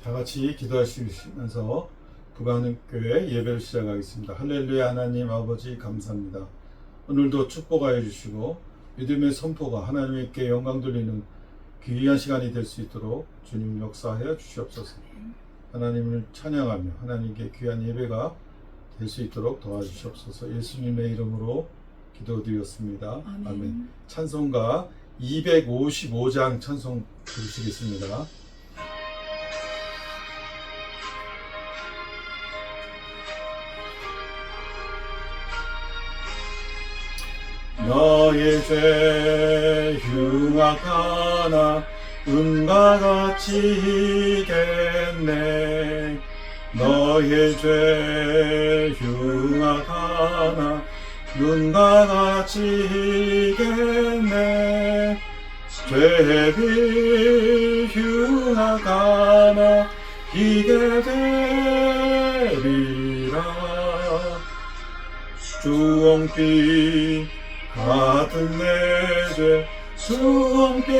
다 같이 기도하시면서 부가능교회 예배를 시작하겠습니다. 할렐루야. 하나님 아버지 감사합니다. 오늘도 축복하여 주시고 믿음의 선포가 하나님께 영광 돌리는 귀한 시간이 될 수 있도록 주님 역사하여 주시옵소서. 하나님을 찬양하며 하나님께 귀한 예배가 될 수 있도록 도와주시옵소서. 예수님의 이름으로 기도드렸습니다. 아멘. 찬송가 255장 찬송 부르시겠습니다. 너의 죄 흉악하나 은과 같이 이겠네. 너의 죄 흉악하나 눈과 같이 이겠네. 죄비 흉악하나 이게 되리라. 주홍빛 같은 내 죄, 수홍빛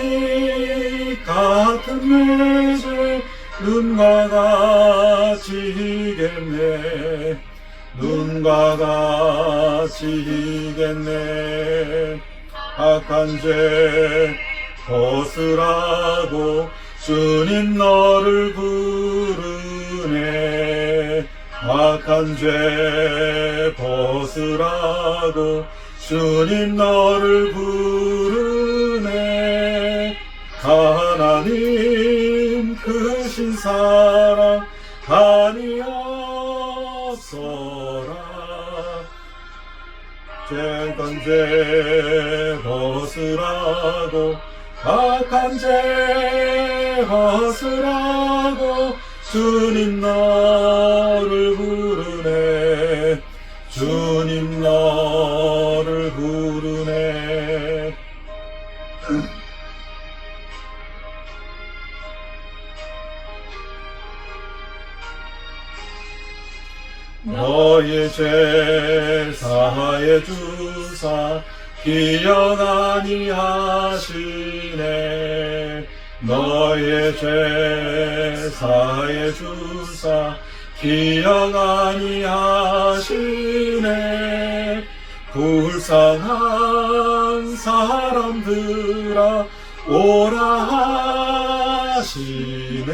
같은 내 죄, 눈과 같이 이겠네. 눈과 같이 이겠네. 악한 죄 벗으라고 주님 너를 부르네. 악한 죄 벗으라고 주님 너를 부르네. 하나님 크신 사랑 아니었어라. 죄악한 죄 벗으라고 악한 죄 벗으라고 주님 너를 부르네. 주님 너를 부르네. 너의 죄 사하여 주사 기억 아니하시네. 너의 죄 사하여 주사 기억 아니하시네. 불쌍한 사람들아 오라 하시네.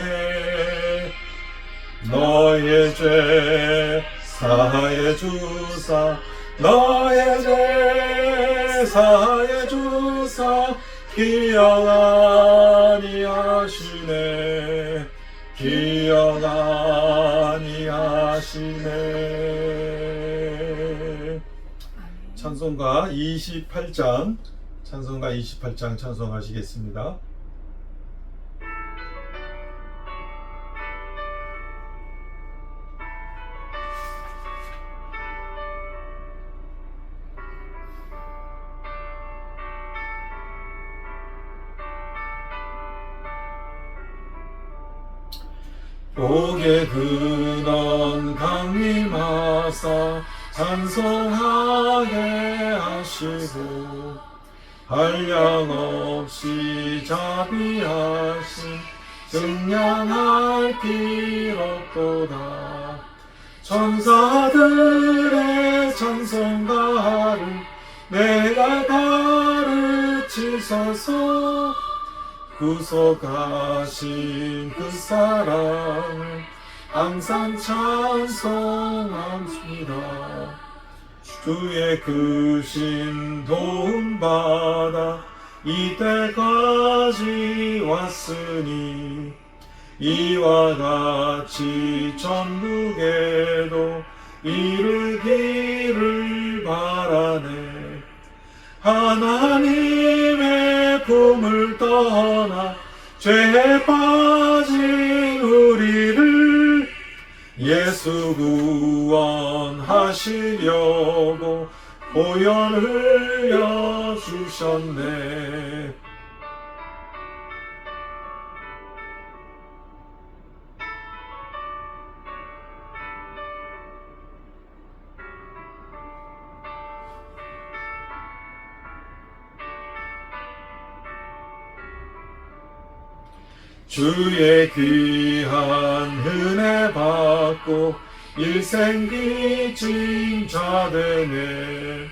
너의 죄 사하여 주사 너의 죄 사하여 주사 기억 아니하시네. 기억 아니하시네. 찬송가 28장 찬송하시겠습니다. 복의 근원 강림하사 찬송하게 하시고 한량없이 자비하신 증량할 길 없도다. 천사들의 찬송가를 내가 가르치소서. 구속하신 그 사랑을 항상 찬송합니다. 주의 크신 도움받아 이때까지 왔으니 이와 같이 천국에도 이르기를 바라네. 하나님의 품을 떠나 죄에 빠진 우리를 예수 구원하시려고 보혈 흘려 주셨네. 주의 귀한 은혜 받고 일생 빚진 자되네.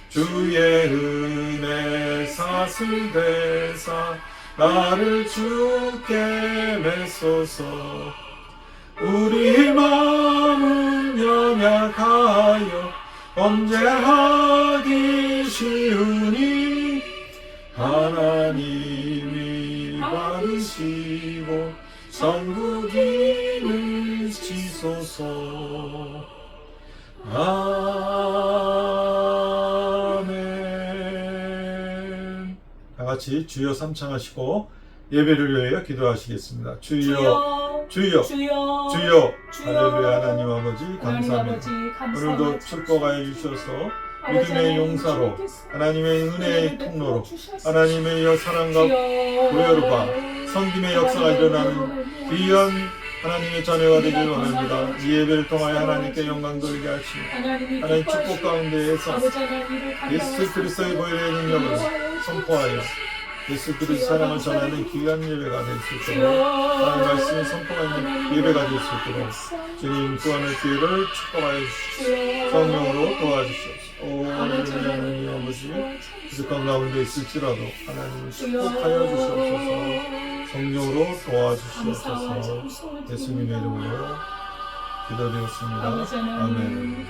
주의 은혜 사슬대사 나를 주께 메소서. 우리 마음은 연약하여 범죄하기 쉬우니 하나님이 받으시고 천국임을 지소서. 아멘. 다 같이 주여 삼창하시고 예배를 위하여 기도하시겠습니다. 주여, 주여, 주여, 주여. 할렐루야. 하나님 아버지 감사합니다. 오늘도 축복하여 주셔서 믿음의 용사로, 하나님의 은혜의 통로로, 하나님의 사랑과 보혈과 섬김의 역사가 일어나는 귀한 하나님의 자녀가 되길 원합니다. 이 예배를 통하여 하나님께 영광 돌리게 하시고 하나님 축복 가운데에서 예수 그리스도의 보혈의 능력을 선포하여 예수 그리스도의 사랑을 전하는 귀한 예배가 될 수 있도록, 하나님 말씀을 선포하는 예배가 될 수 있도록 주님 구원의 기회를 축복하여 주시옵소서. 성령으로 도와주시옵소서. 오 하나님 아버지, 부족한 가운데 있을지라도 하나님 축복하여 주시옵소서. 성령으로 도와주시옵소서. 예수님의 이름으로 기도드렸습니다. 아멘.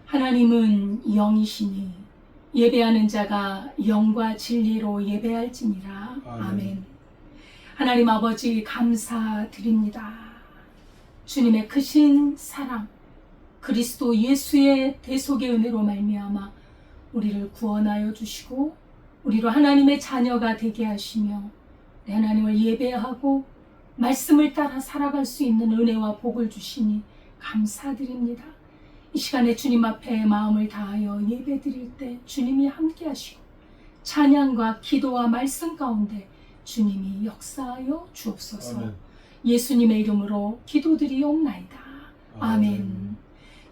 하나님은 영이시니 예배하는 자가 영과 진리로 예배할지니라. 아멘. 하나님 아버지 감사드립니다. 주님의 크신 사랑, 그리스도 예수의 대속의 은혜로 말미암아 우리를 구원하여 주시고 우리로 하나님의 자녀가 되게 하시며 하나님을 예배하고 말씀을 따라 살아갈 수 있는 은혜와 복을 주시니 감사드립니다. 이 시간에 주님 앞에 마음을 다하여 예배드릴 때 주님이 함께 하시고 찬양과 기도와 말씀 가운데 주님이 역사하여 주옵소서. 아멘. 예수님의 이름으로 기도드리옵나이다. 아멘.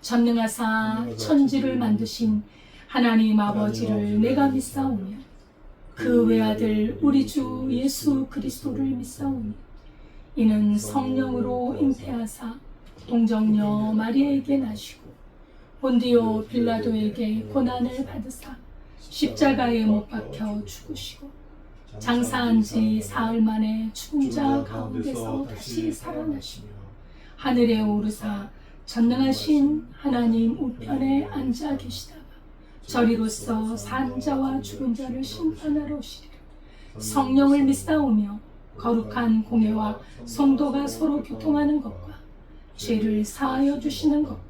전능하사 천지를 만드신 하나님 아버지를 내가 믿사오며 그 외아들 우리 주 예수 그리스도를 믿사오니 이는 성령으로 잉태하사 동정녀 마리아에게 나시고 본디오 빌라도에게 고난을 받으사 십자가에 못 박혀 죽으시고 장사한 지 사흘 만에 죽은 자 가운데서 다시 살아나시며 하늘에 오르사 전능하신 하나님 우편에 앉아 계시다가 저리로서 산 자와 죽은 자를 심판하러 오시리라. 성령을 믿사오며 거룩한 공회와 성도가 서로 교통하는 것과 죄를 사하여 주시는 것과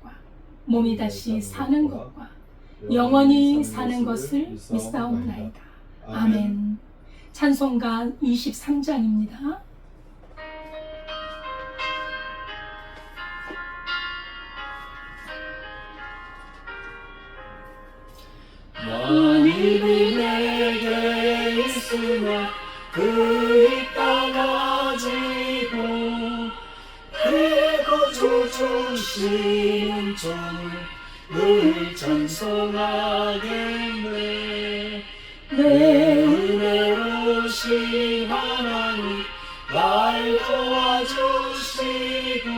몸이 다시 사는 것과 영원히 사는 것을 믿사옵나이다. 아멘. 찬송가 23장입니다. 만일이 내게 있으면 그이 떠나지고 그리고 주주시는 종을 늘 찬송하겠네. 내 은혜로우신 하나님 날 도와주시고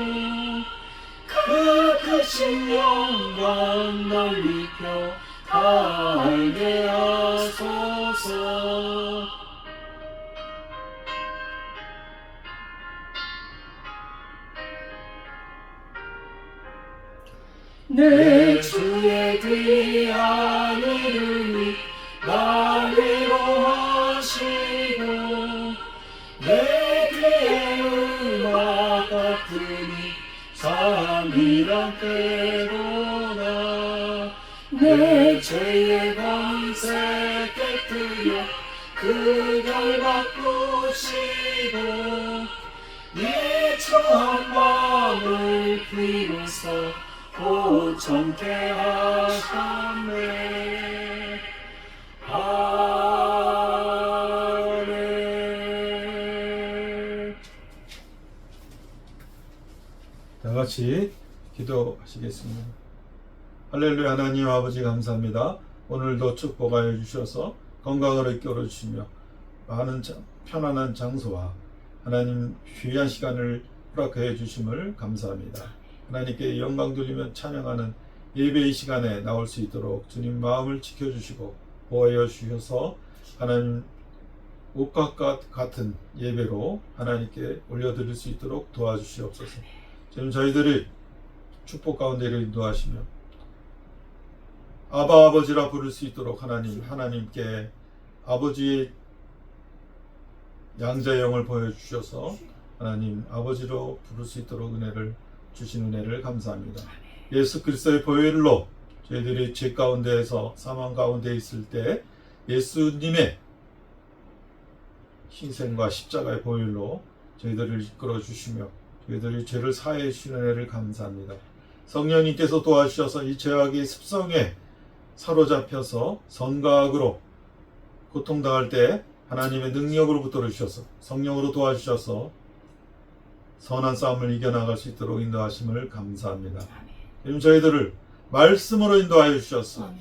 그 크신 영광 널리 펴 알게 하소서. 내 주의 귀한 이름이 날 위로하시고 내 귀의 음악 같으니 사람이란 때로나 내 죄의 방 마음을 비로소 온전케 하셨네. 아멘. 다 같이 기도하시겠습니다. 할렐루야. 하나님 아버지 감사합니다. 오늘도 축복하여 주셔서 건강을 이끌어 주시며 많은 편안한 장소와 하나님 귀한 시간을 허락하여 주심을 감사합니다. 하나님께 영광 돌리며 찬양하는 예배의 시간에 나올 수 있도록 주님 마음을 지켜주시고 보호하여 주셔서 하나님 옷과 같은 예배로 하나님께 올려드릴 수 있도록 도와주시옵소서. 지금 저희들이 축복 가운데를 인도하시며 아바 아버지라 부를 수 있도록 하나님께 아버지의 양자의 영을 보여주셔서 하나님 아버지로 부를 수 있도록 은혜를 주신 은혜를 감사합니다. 예수 그리스도의 보혈로 저희들이 죄 가운데에서 사망 가운데 있을 때 예수님의 희생과 십자가의 보혈로 저희들을 이끌어 주시며 저희들이 죄를 사해 주신 은혜를 감사합니다. 성령님께서 도와주셔서 이 죄악의 습성에 사로잡혀서 선과악으로 고통당할 때 하나님의 능력으로 붙들어 주셔서 성령으로 도와주셔서 선한 싸움을 이겨나갈 수 있도록 인도하심을 감사합니다. 지금 저희들을 말씀으로 인도하여 주셔서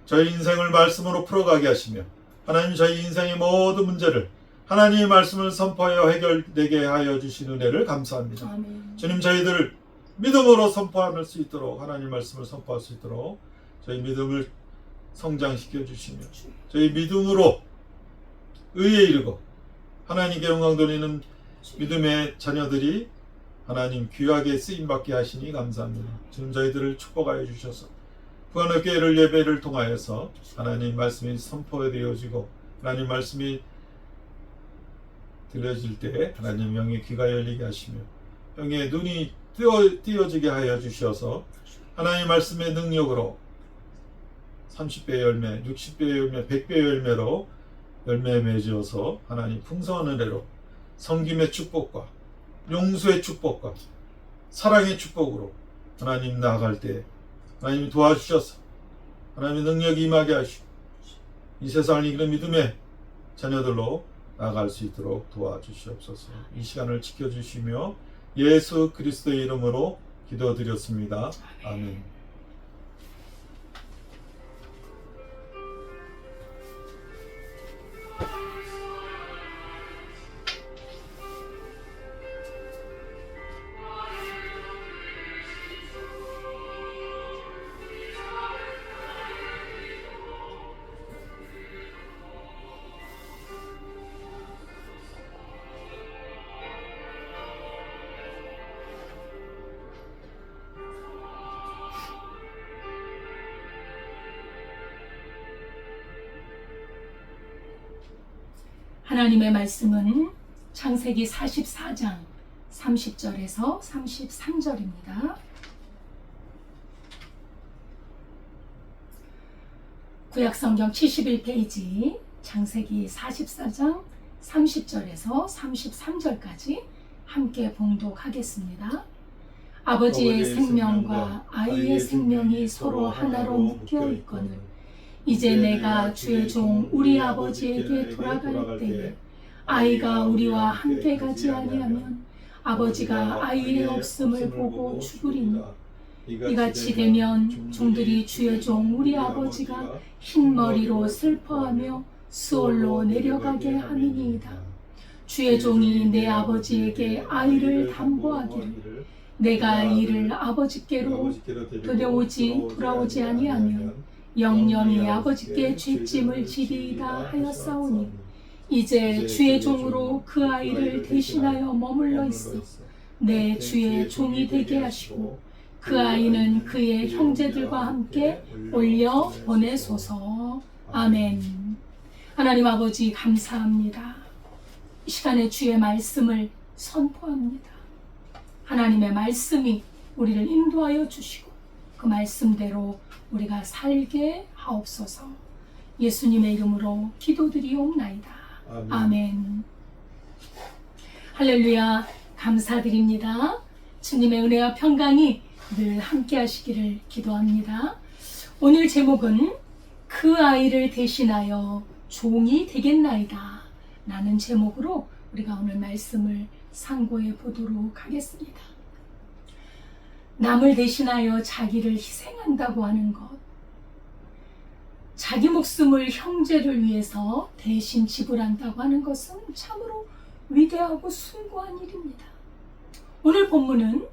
저희 인생을 말씀으로 풀어가게 하시며 하나님 저희 인생의 모든 문제를 하나님의 말씀을 선포하여 해결되게 하여 주신 은혜를 감사합니다. 주님 저희들을 믿음으로 선포할 수 있도록 하나님 말씀을 선포할 수 있도록 저희 믿음을 성장시켜 주시며 저희 믿음으로 의에 이르고 하나님께 영광 돌리는 믿음의 자녀들이 하나님 귀하게 쓰임받게 하시니 감사합니다. 지금 저희들을 축복하여 주셔서 부활의 교회를 예배를 통하여서 하나님 말씀이 선포되어지고 하나님 말씀이 들려질 때 하나님 영의 귀가 열리게 하시며 영의 눈이 띄어지게 하여 주셔서 하나님 말씀의 능력으로 30배의 열매, 60배의 열매, 100배의 열매로 열매 맺어서 하나님 풍성한 은혜로 섬김의 축복과 용수의 축복과 사랑의 축복으로 하나님 나아갈 때 하나님이 도와주셔서 하나님의 능력이 임하게 하시고 이 세상을 이기는 믿음의 자녀들로 나아갈 수 있도록 도와주시옵소서. 이 시간을 지켜주시며 예수 그리스도의 이름으로 기도드렸습니다. 아멘. 하나님의 말씀은 창세기 44장 30절에서 33절입니다. 구약성경 71페이지 창세기 44장 30절에서 33절까지 함께 봉독하겠습니다. 아버지의 생명과 아이의 생명이 서로 하나로 묶여 있거늘 이제 내가 주의 종 우리 아버지에게 돌아갈 때에 아이가 우리와 함께 가지 아니하면 아버지가 아이의 없음을 보고 죽으리니 이같이 되면 종들이 주의 종 우리 아버지가 흰 머리로 슬퍼하며 수월로 내려가게 함이니이다. 주의 종이 내 아버지에게 아이를 담보하기를 내가 이를 아버지께로 돌아오지 아니하면 영영이 아버지께 죄짐을 지리이다 하였사오니 이제 주의 종으로 그 아이를 대신하여 머물러 있어 내 주의 종이 되게 하시고 그 아이는 그의 형제들과 함께 올려 보내소서. 아멘. 하나님 아버지 감사합니다. 이 시간에 주의 말씀을 선포합니다. 하나님의 말씀이 우리를 인도하여 주시고 그 말씀대로 우리가 살게 하옵소서. 예수님의 이름으로 기도드리옵나이다. 아멘. 할렐루야. 감사드립니다. 주님의 은혜와 평강이 늘 함께 하시기를 기도합니다. 오늘 제목은 그 아이를 대신하여 종이 되겠나이다 라는 제목으로 우리가 오늘 말씀을 상고해 보도록 하겠습니다. 남을 대신하여 자기를 희생한다고 하는 것, 자기 목숨을 형제를 위해서 대신 지불한다고 하는 것은 참으로 위대하고 숭고한 일입니다. 오늘 본문은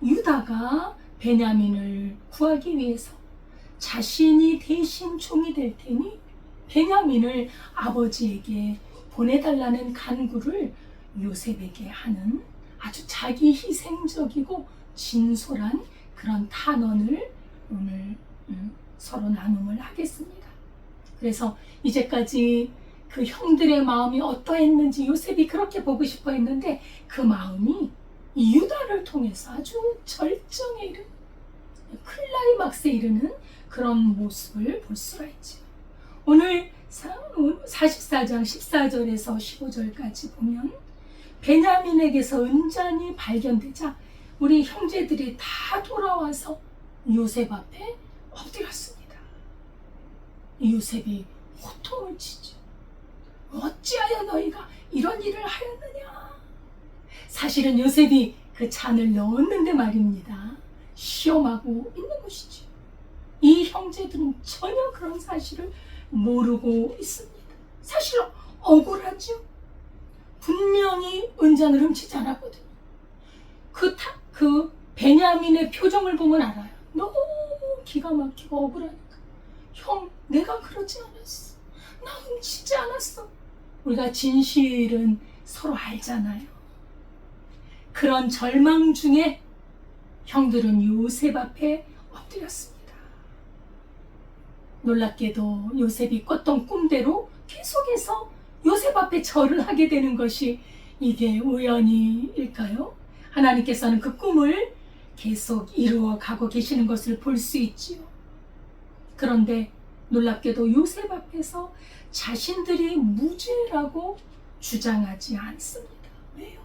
유다가 베냐민을 구하기 위해서 자신이 대신 종이 될 테니 베냐민을 아버지에게 보내달라는 간구를 요셉에게 하는 아주 자기 희생적이고 진솔한 그런 탄원을 오늘 서로 나눔을 하겠습니다. 그래서 이제까지 그 형들의 마음이 어떠했는지 요셉이 그렇게 보고 싶어 했는데 그 마음이 이 유다를 통해서 아주 절정에 이르는 클라이막스에 이르는 그런 모습을 볼 수가 있죠. 오늘 44장 14절에서 15절까지 보면 베냐민에게서 은잔이 발견되자 우리 형제들이 다 돌아와서 요셉 앞에 엎드렸습니다. 요셉이 호통을 치죠. 어찌하여 너희가 이런 일을 하였느냐. 사실은 요셉이 그 잔을 넣었는데 말입니다. 시험하고 있는 것이죠. 이 형제들은 전혀 그런 사실을 모르고 있습니다. 사실 억울하죠. 분명히 은잔을 훔치지 않았거든요. 그 베냐민의 표정을 보면 알아요. 너무 기가 막히고 억울하니까. 형, 내가 그러지 않았어. 나 훔치지 않았어. 우리가 진실은 서로 알잖아요. 그런 절망 중에 형들은 요셉 앞에 엎드렸습니다. 놀랍게도 요셉이 꿨던 꿈대로 계속해서 요셉 앞에 절을 하게 되는 것이 이게 우연일까요? 하나님께서는 그 꿈을 계속 이루어 가고 계시는 것을 볼 수 있지요. 그런데 놀랍게도 요셉 앞에서 자신들이 무죄라고 주장하지 않습니다. 왜요?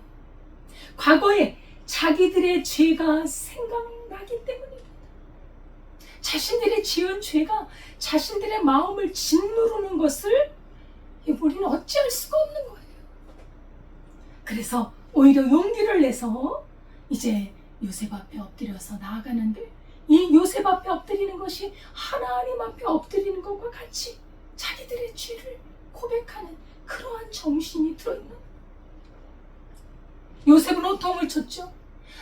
과거에 자기들의 죄가 생각나기 때문입니다. 자신들의 지은 죄가 자신들의 마음을 짓누르는 것을 우리는 어찌할 수가 없는 거예요. 그래서 오히려 용기를 내서 이제 요셉 앞에 엎드려서 나아가는데 이 요셉 앞에 엎드리는 것이 하나님 앞에 엎드리는 것과 같이 자기들의 죄를 고백하는 그러한 정신이 들어있는 거예요. 요셉은 호통을 쳤죠.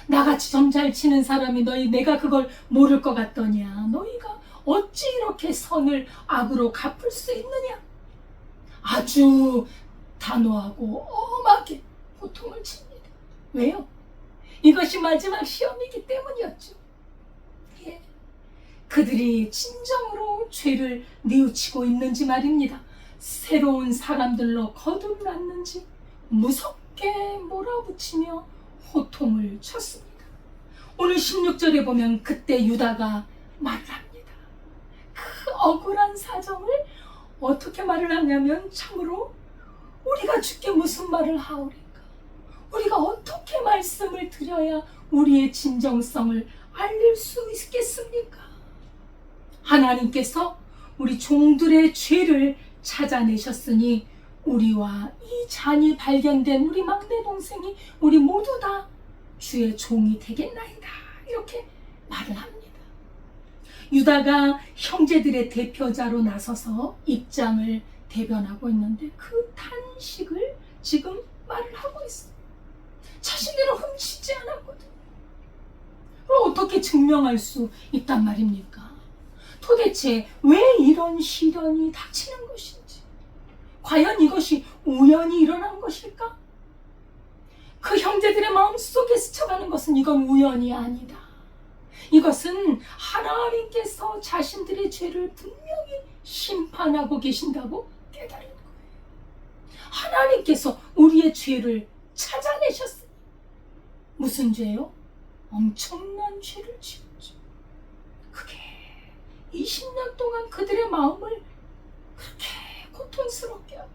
나같이 점 잘 치는 사람이 내가 그걸 모를 것 같더냐. 너희가 어찌 이렇게 선을 악으로 갚을 수 있느냐. 아주 단호하고 엄하게 호통을 칩니다. 왜요? 이것이 마지막 시험이기 때문이었죠. 예. 그들이 진정으로 죄를 뉘우치고 있는지 말입니다. 새로운 사람들로 거듭났는지 무섭게 몰아붙이며 호통을 쳤습니다. 오늘 16절에 보면 그때 유다가 말을 합니다. 그 억울한 사정을 어떻게 말을 하냐면 참으로 우리가 주께 무슨 말을 하오리까? 우리가 어떻게 말씀을 드려야 우리의 진정성을 알릴 수 있겠습니까? 하나님께서 우리 종들의 죄를 찾아내셨으니 우리와 이 잔이 발견된 우리 막내 동생이 우리 모두 다 주의 종이 되겠나이다. 이렇게 말을 합니다. 유다가 형제들의 대표자로 나서서 입장을 대변하고 있는데 그 탄식을 지금 말을 하고 있어요. 자신들은 훔치지 않았거든. 그럼 어떻게 증명할 수 있단 말입니까? 도대체 왜 이런 시련이 닥치는 것인지, 과연 이것이 우연히 일어난 것일까? 그 형제들의 마음속에 스쳐가는 것은 이건 우연이 아니다. 이것은 하나님께서 자신들의 죄를 분명히 심판하고 계신다고 깨달은 거예요. 하나님께서 우리의 죄를 찾아내셨어요. 무슨 죄요? 엄청난 죄를 지었죠. 그게 20년 동안 그들의 마음을 그렇게 고통스럽게 하고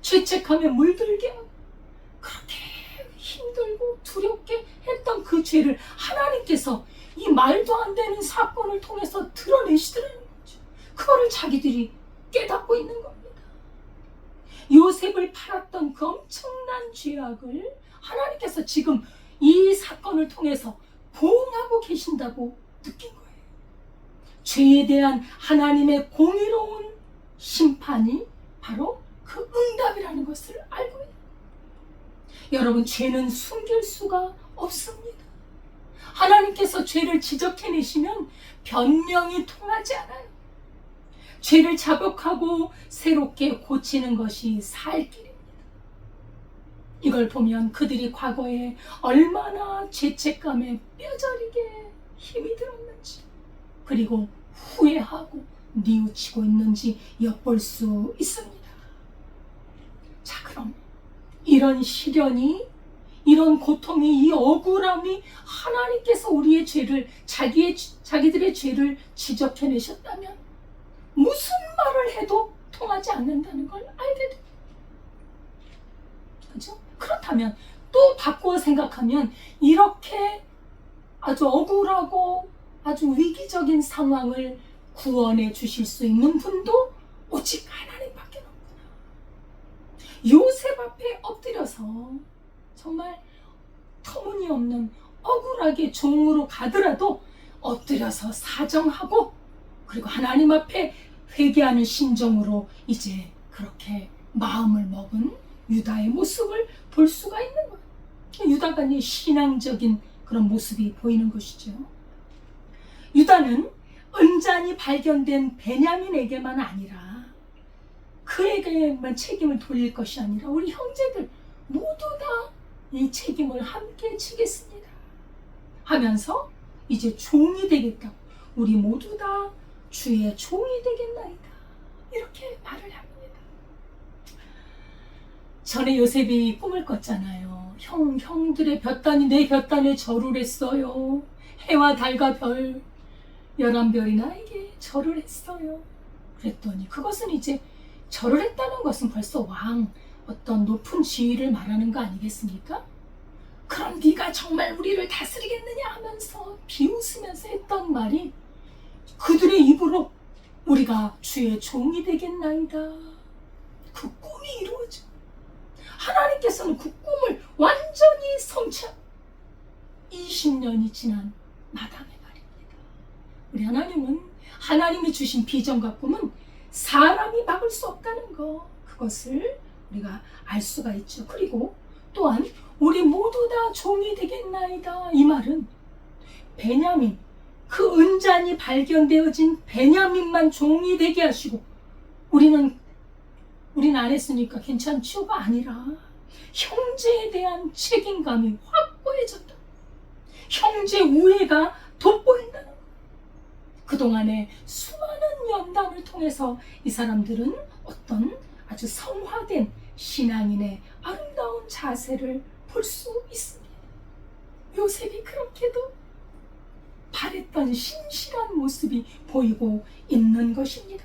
죄책감에 물들게 하고 그렇게 힘들고 두렵게 했던 그 죄를 하나님께서 이 말도 안 되는 사건을 통해서 드러내시더라는 거죠. 그거를 자기들이 깨닫고 있는 겁니다. 요셉을 팔았던 그 엄청난 죄악을 하나님께서 지금 이 사건을 통해서 보응하고 계신다고 느낀 거예요. 죄에 대한 하나님의 공의로운 심판이 바로 그 응답이라는 것을 알고 있는 거예요. 여러분, 죄는 숨길 수가 없습니다. 하나님께서 죄를 지적해내시면 변명이 통하지 않아요. 죄를 자복하고 새롭게 고치는 것이 살 길입니다. 이걸 보면 그들이 과거에 얼마나 죄책감에 뼈저리게 힘이 들었는지, 그리고 후회하고 뉘우치고 있는지 엿볼 수 있습니다. 자, 그럼 이런 시련이, 이런 고통이, 이 억울함이 하나님께서 우리의 죄를, 자기들의 죄를 지적해내셨다면 무슨 말을 해도 통하지 않는다는 걸 알게 됩니다. 그렇죠? 그렇다면 또 바꾸어 생각하면 이렇게 아주 억울하고 아주 위기적인 상황을 구원해 주실 수 있는 분도 오직 하나님밖에 없구나. 요셉 앞에 엎드려서 정말 터무니없는 억울하게 종으로 가더라도 엎드려서 사정하고, 그리고 하나님 앞에 회개하는 심정으로 이제 그렇게 마음을 먹은 유다의 모습을 볼 수가 있는 거예요. 유다가 신앙적인 그런 모습이 보이는 것이죠. 유다는 은잔이 발견된 베냐민에게만 아니라, 그에게만 책임을 돌릴 것이 아니라 우리 형제들 모두 다 이 책임을 함께 지겠습니다 하면서 이제 종이 되겠다고, 우리 모두 다 주의 종이 되겠나이다, 이렇게 말을 합니다. 전에 요셉이 꿈을 꿨잖아요. 형들의 볕단이 내 볕단에 절을 했어요. 해와 달과 별 11별이 나에게 절을 했어요. 그랬더니 그것은 이제 절을 했다는 것은 벌써 어떤 높은 지위를 말하는 거 아니겠습니까? 그럼 네가 정말 우리를 다스리겠느냐 하면서 비웃으면서 했던 말이 그들의 입으로 우리가 주의 종이 되겠나이다. 그 꿈이 이루어져. 하나님께서는 그 꿈을 완전히 성취한 20년이 지난 마당의 말입니다. 우리 하나님은, 하나님이 주신 비전과 꿈은 사람이 막을 수 없다는 거, 그것을 우리가 알 수가 있죠. 그리고 또한 우리 모두 다 종이 되겠나이다, 이 말은 베냐민, 그 은잔이 발견되어진 베냐민만 종이 되게 하시고 우리는 안 했으니까 괜찮지요가 아니라 형제에 대한 책임감이 확고해졌다. 형제 우애가 돋보인다는 것. 그동안의 수많은 연단을 통해서 이 사람들은 어떤 아주 성화된 신앙인의 아름다운 자세를 볼 수 있습니다. 요셉이 그렇게도 바랬던 신실한 모습이 보이고 있는 것입니다.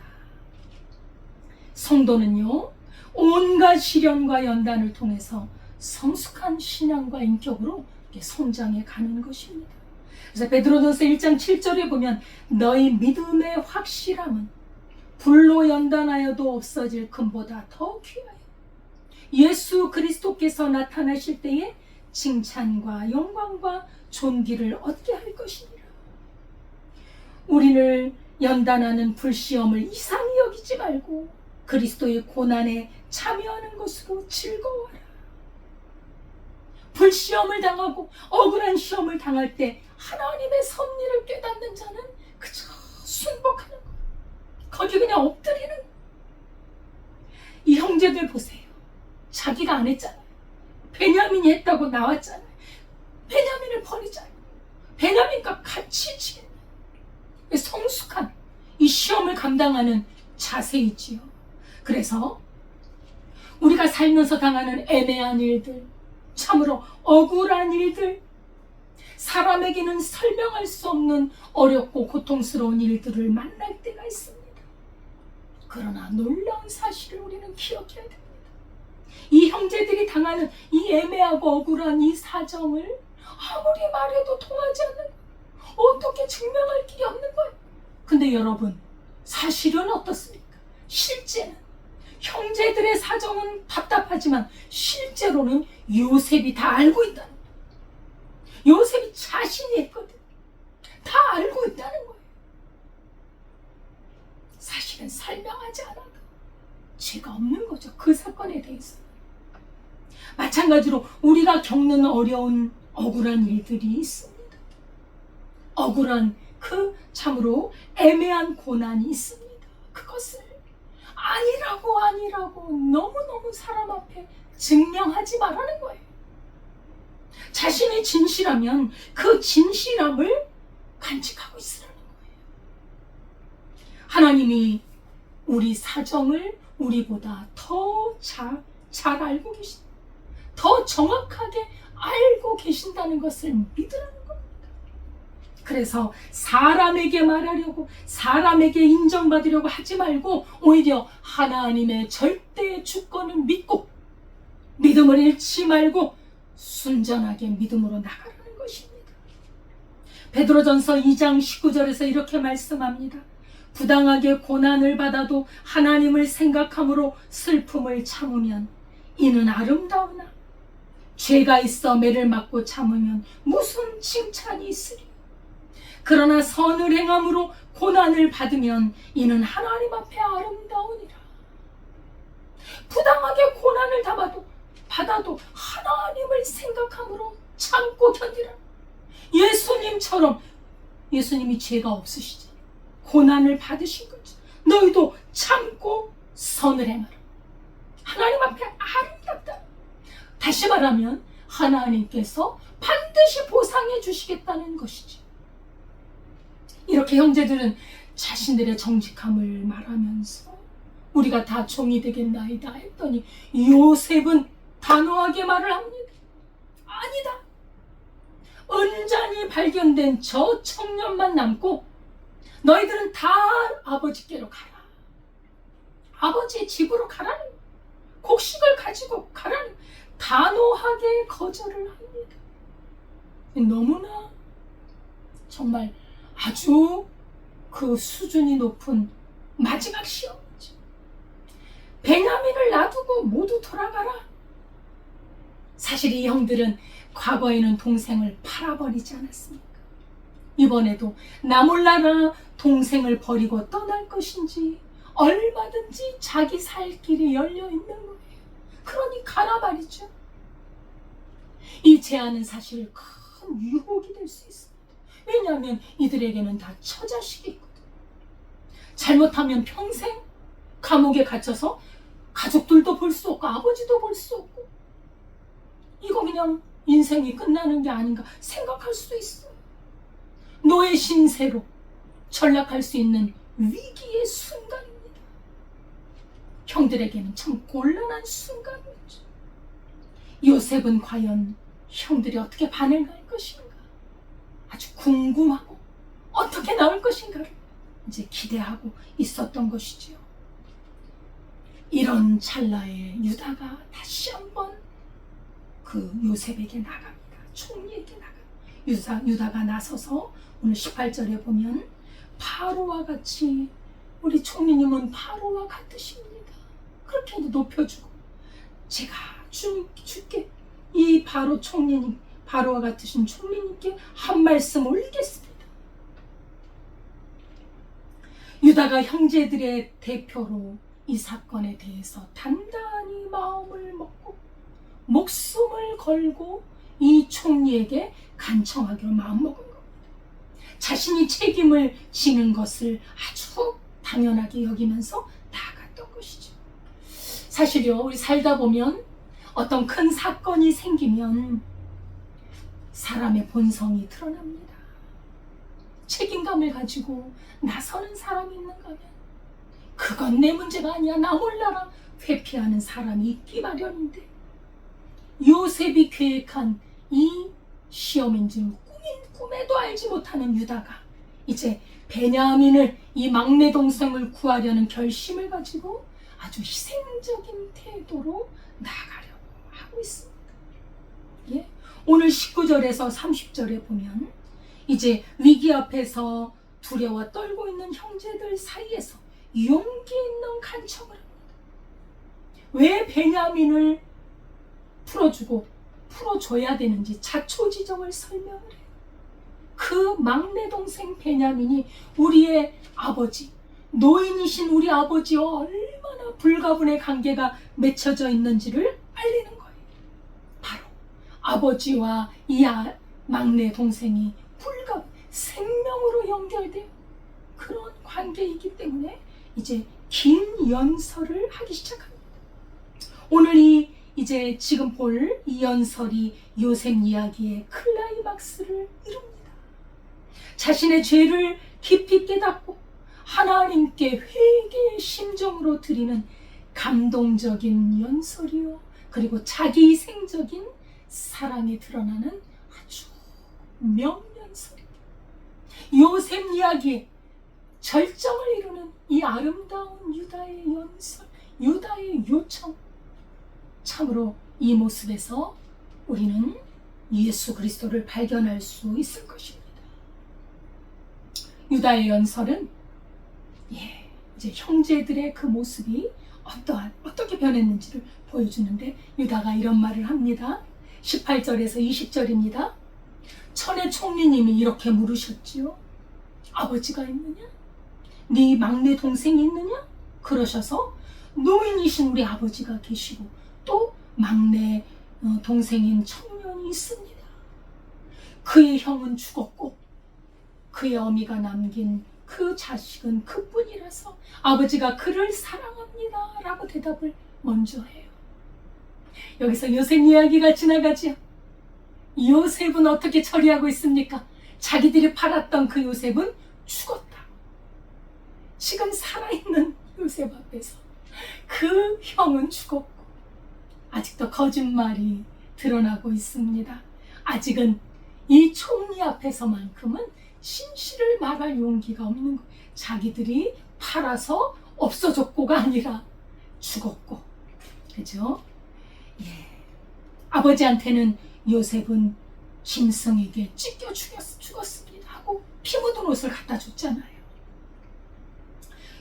성도는요, 온갖 시련과 연단을 통해서 성숙한 신앙과 인격으로 성장해 가는 것입니다. 그래서 베드로전서 1장 7절에 보면 너희 믿음의 확실함은 불로 연단하여도 없어질 금보다 더 귀하여 예수 그리스도께서 나타나실 때에 칭찬과 영광과 존귀를 얻게 할 것이니라. 우리를 연단하는 불시험을 이상히 여기지 말고 그리스도의 고난에 참여하는 것으로 즐거워하라. 불시험을 당하고 억울한 시험을 당할 때 하나님의 섭리를 깨닫는 자는 그저 순복하는 것, 거기 그냥 엎드리는 것. 이 형제들 보세요. 자기가 안 했잖아요. 베냐민이 했다고 나왔잖아요. 베냐민을 버리잖아요. 베냐민과 같이 지내는 성숙한 이 시험을 감당하는 자세이지요. 그래서 우리가 살면서 당하는 애매한 일들, 참으로 억울한 일들, 사람에게는 설명할 수 없는 어렵고 고통스러운 일들을 만날 때가 있습니다. 그러나 놀라운 사실을 우리는 기억해야 됩니다. 이 형제들이 당하는 이 애매하고 억울한 이 사정을 아무리 말해도 통하지 않는, 어떻게 증명할 길이 없는 거예요. 근데 여러분, 사실은 어떻습니까? 실제는 형제들의 사정은 답답하지만 실제로는 요셉이 다 알고 있다는 거예요. 요셉이 자신이 했거든. 다 알고 있다는 거예요. 사실은 설명하지 않아도 죄가 없는 거죠. 그 사건에 대해서. 마찬가지로 우리가 겪는 어려운 억울한 일들이 있습니다. 억울한 그 참으로 애매한 고난이 있습니다. 그것을 아니라고 너무너무 사람 앞에 증명하지 말라는 거예요. 자신이 진실하면 그 진실함을 간직하고 있으라는 거예요. 하나님이 우리 사정을 우리보다 더 잘 알고 계신다. 더 정확하게 알고 계신다는 것을 믿으라는 겁니다. 그래서 사람에게 말하려고, 사람에게 인정받으려고 하지 말고 오히려 하나님의 절대 주권을 믿고 믿음을 잃지 말고 순전하게 믿음으로 나가라는 것입니다. 베드로전서 2장 19절에서 이렇게 말씀합니다. 부당하게 고난을 받아도 하나님을 생각함으로 슬픔을 참으면 이는 아름다우나 죄가 있어 매를 맞고 참으면 무슨 칭찬이 있으리. 그러나 선을 행함으로 고난을 받으면 이는 하나님 앞에 아름다우니라. 부당하게 고난을 받아도 하나님을 생각함으로 참고 견디라. 예수님처럼, 예수님이 죄가 없으시죠. 고난을 받으신 거죠. 너희도 참고 선을 행하라. 하나님 앞에 아름답다. 다시 말하면 하나님께서 반드시 보상해 주시겠다는 것이죠. 이렇게 형제들은 자신들의 정직함을 말하면서 우리가 다 종이 되겠나이다 했더니 요셉은 단호하게 말을 합니다. 아니다. 은잔이 발견된 저 청년만 남고 너희들은 다 아버지께로 가라. 아버지의 집으로 가라는 거예요. 곡식을 가지고 가라는 거예요. 단호하게 거절을 합니다. 너무나 정말 아주 그 수준이 높은 마지막 시험이죠. 베냐민을 놔두고 모두 돌아가라. 사실 이 형들은 과거에는 동생을 팔아버리지 않았습니까? 이번에도 나 몰라라 동생을 버리고 떠날 것인지 얼마든지 자기 살 길이 열려 있는 거예요. 그러니 가라 말이죠. 이 제안은 사실 큰 유혹이 될 수 있습니다. 왜냐하면 이들에게는 다 처자식이 있거든. 잘못하면 평생 감옥에 갇혀서 가족들도 볼 수 없고 아버지도 볼 수 없고 이거 그냥 인생이 끝나는 게 아닌가 생각할 수도 있어요. 노예 신세로 전락할 수 있는 위기의 순간입니다. 형들에게는 참 곤란한 순간이었죠. 요셉은 과연 형들이 어떻게 반응할 것인가 아주 궁금하고 어떻게 나올 것인가를 이제 기대하고 있었던 것이지요. 이런 찰나에 유다가 다시 한번 그 요셉에게 나갑니다. 총리에게 나갑니다. 유다가 나서서 오늘 18절에 보면 바로와 같이 우리 총리님은 바로와 같으십니다. 그렇게 높여주고 제가 주께 이 바로 총리님 바로와 같으신 총리님께 한 말씀 올리겠습니다. 유다가 형제들의 대표로 이 사건에 대해서 단단히 마음을 먹고 목숨을 걸고 이 총리에게 간청하기로 마음먹은 겁니다. 자신이 책임을 지는 것을 아주 당연하게 여기면서 나아갔던 것이죠. 사실요, 우리 살다 보면 어떤 큰 사건이 생기면 사람의 본성이 드러납니다. 책임감을 가지고 나서는 사람이 있는가 하면 그건 내 문제가 아니야 나 몰라라 회피하는 사람이 있기 마련인데 요셉이 계획한 이 시험인 줄 꿈에도 알지 못하는 유다가 이제 베냐민을 이 막내 동생을 구하려는 결심을 가지고 아주 희생적인 태도로 나가려고 하고 있습니다. 예? 오늘 19절에서 30절에 보면 이제 위기 앞에서 두려워 떨고 있는 형제들 사이에서 용기 있는 간청을 합니다. 왜 베냐민을 풀어줘야 되는지 자초지종을 설명을 해요. 그 막내 동생 베냐민이 우리의 아버지, 노인이신 우리 아버지와 얼마나 불가분의 관계가 맺혀져 있는지를 알리는 거예요. 바로 아버지와 이 막내 동생이 생명으로 연결된 그런 관계이기 때문에 이제 긴 연설을 하기 시작합니다. 오늘 이제 지금 볼 이 연설이 요셉 이야기의 클라이막스를 이룹니다. 자신의 죄를 깊이 깨닫고 하나님께 회개의 심정으로 드리는 감동적인 연설이요, 그리고 자기희생적인 사랑이 드러나는 아주 명연설입니다. 요셉 이야기의 절정을 이루는 이 아름다운 유다의 연설, 유다의 요청, 참으로 이 모습에서 우리는 예수 그리스도를 발견할 수 있을 것입니다. 유다의 연설은 이제 형제들의 그 모습이 어떻게 변했는지를 보여주는데, 유다가 이런 말을 합니다. 18절에서 20절입니다. 천의 총리님이 이렇게 물으셨지요. 아버지가 있느냐? 네 막내 동생이 있느냐? 그러셔서 노인이신 우리 아버지가 계시고 또 막내 동생인 청년이 있습니다. 그의 형은 죽었고 그의 어미가 남긴 그 자식은 그뿐이라서 아버지가 그를 사랑합니다 라고 대답을 먼저 해요. 여기서 요셉 이야기가 지나가지요. 요셉은 어떻게 처리하고 있습니까? 자기들이 팔았던 그 요셉은 죽었다. 지금 살아있는 요셉 앞에서 그 형은 죽었고 아직도 거짓말이 드러나고 있습니다. 아직은 이 총리 앞에서만큼은 진실을 말할 용기가 없는 거예요. 자기들이 팔아서 없어졌고가 아니라 죽었고, 그죠? 아버지한테는 요셉은 짐승에게 찢겨 죽었습니다 하고 피 묻은 옷을 갖다 줬잖아요.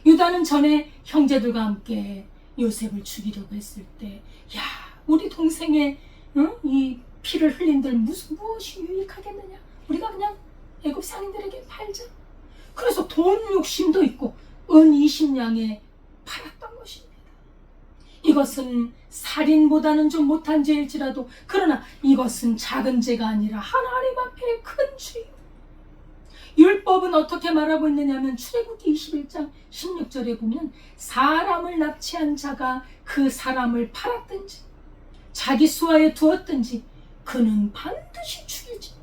유다는 전에 형제들과 함께 요셉을 죽이려고 했을 때, 우리 동생의 이 피를 흘린들 무엇이 유익하겠느냐? 우리가 그냥 애굽 상인들에게 팔자. 그래서 돈 욕심도 있고 은 20냥에 팔았던 것입니다. 이것은 살인보다는 좀 못한 죄일지라도, 그러나 이것은 작은 죄가 아니라 하나님 앞에 큰 죄. 율법은 어떻게 말하고 있느냐면 출애굽기 21장 16절에 보면 사람을 납치한 자가 그 사람을 팔았든지 자기 수하에 두었든지 그는 반드시 죽이지.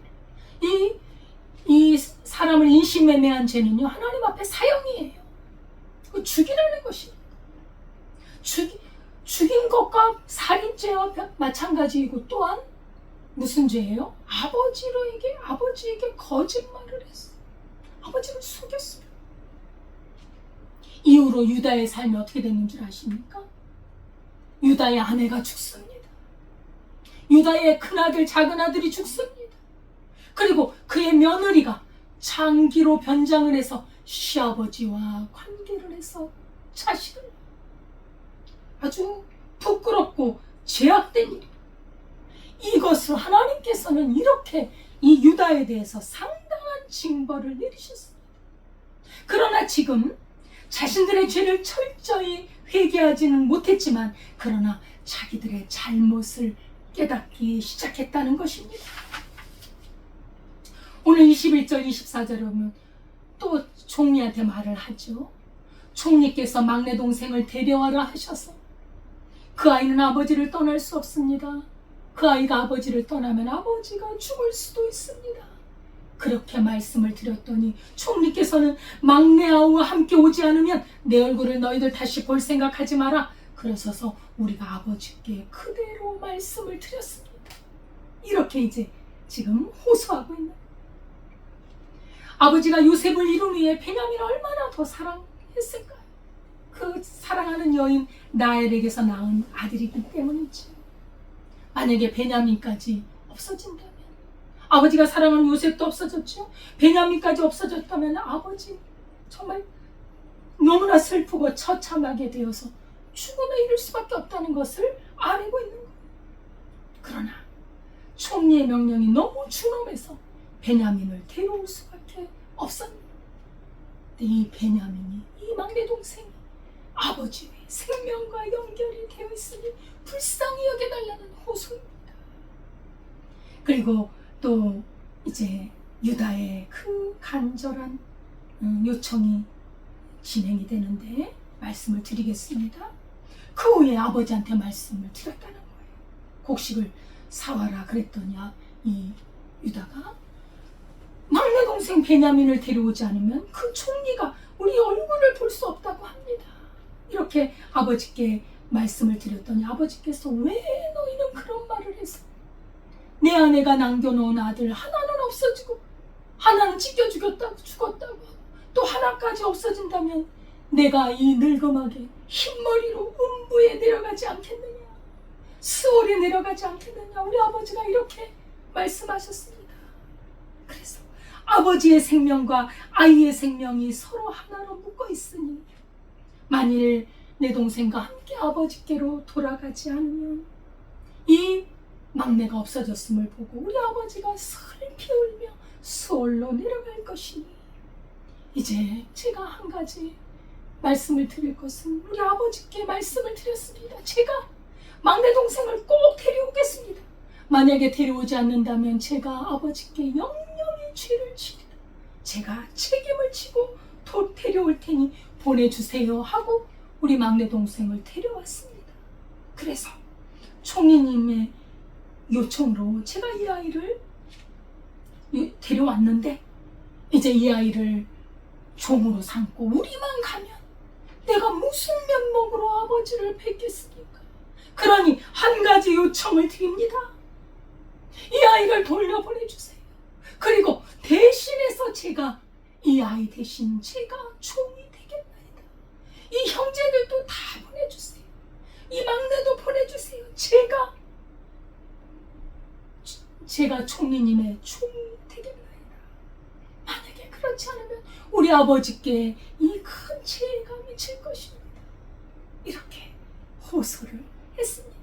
이 사람을 인신매매한 죄는요, 하나님 앞에 사형이에요. 죽이라는 것입니다. 죽인 것과 살인죄와 마찬가지이고, 또한 무슨 죄예요? 아버지에게 거짓말을 했어요. 아버지를 속였어요. 이후로 유다의 삶이 어떻게 됐는 줄 아십니까? 유다의 아내가 죽습니다. 유다의 큰아들, 작은아들이 죽습니다. 그리고 그의 며느리가 장기로 변장을 해서 시아버지와 관계를 해서 자식을, 아주 부끄럽고 죄악된 일. 이것을 하나님께서는 이렇게 이 유다에 대해서 상당한 징벌을 내리셨습니다. 그러나 지금 자신들의 죄를 철저히 회개하지는 못했지만, 그러나 자기들의 잘못을 깨닫기 시작했다는 것입니다. 오늘 21절 24절에 보면 또 총리한테 말을 하죠. 총리께서 막내 동생을 데려와라 하셔서, 그 아이는 아버지를 떠날 수 없습니다. 그 아이가 아버지를 떠나면 아버지가 죽을 수도 있습니다. 그렇게 말씀을 드렸더니 총리께서는 막내 아우와 함께 오지 않으면 내 얼굴을 너희들 다시 볼 생각하지 마라. 그러셔서 우리가 아버지께 그대로 말씀을 드렸습니다. 이렇게 이제 지금 호소하고 있는, 아버지가 요셉을 이룬 후에 베냐민을 얼마나 더 사랑했을까요? 그 사랑하는 여인 라헬에게서 낳은 아들이기 때문이지. 만약에 베냐민까지 없어진다면 아버지가 사랑하는 요셉도 없어졌죠. 베냐민까지 없어졌다면 아버지 정말 너무나 슬프고 처참하게 되어서 죽음에 이를 수밖에 없다는 것을 알고 있는 거예요. 그러나 총리의 명령이 너무 준엄해서 베냐민을 데려올 수밖에 없었는데 이 베냐민이, 이 막내 동생이 아버지의 생명과 연결이 되어 있으니 불쌍히 여겨달라는 호소입니다. 그리고 또 이제 유다의 그 간절한 요청이 진행이 되는데 말씀을 드리겠습니다. 그 후에 아버지한테 말씀을 드렸다는 거예요. 곡식을 사와라 그랬더니 이 유다가 막내 동생 베냐민을 데려오지 않으면 그 총리가 우리 얼굴을 볼 수 없다고 합니다. 이렇게 아버지께 말씀을 드렸더니 아버지께서 왜 너희는 그런 말을 했어? 내 아내가 남겨놓은 아들 하나는 없어지고 하나는 찢겨 죽었다고 또 하나까지 없어진다면 내가 이 늙음하게 흰머리로 음부에 내려가지 않겠느냐, 스올에 내려가지 않겠느냐. 우리 아버지가 이렇게 말씀하셨습니다. 그래서 아버지의 생명과 아이의 생명이 서로 하나로 묶어 있으니 만일 내 동생과 함께 아버지께로 돌아가지 않으면 이 막내가 없어졌음을 보고 우리 아버지가 슬피 울며 스올로 내려갈 것이니 이제 제가 한 가지 말씀을 드릴 것은 우리 아버지께 말씀을 드렸습니다. 제가 막내 동생을 꼭 데려오겠습니다. 만약에 데려오지 않는다면 제가 아버지께 영영의 죄를 지리다. 제가 책임을 지고 데려올 테니 보내주세요 하고 우리 막내 동생을 데려왔습니다. 그래서 총리님의 요청으로 제가 이 아이를 데려왔는데 이제 이 아이를 종으로 삼고 우리만 가면 내가 무슨 면목으로 아버지를 뵙겠습니까? 그러니 한 가지 요청을 드립니다. 이 아이를 돌려보내주세요. 그리고 대신해서 제가 이 아이 대신 제가 종이 되겠나이다. 이 형제들도 다 보내주세요. 이 막내도 보내주세요. 제가 총리님의 종이 되겠나이다. 만약에 그렇지 않으면 우리 아버지께 이 큰 죄가 미칠 것입니다. 이렇게 호소를 했습니다.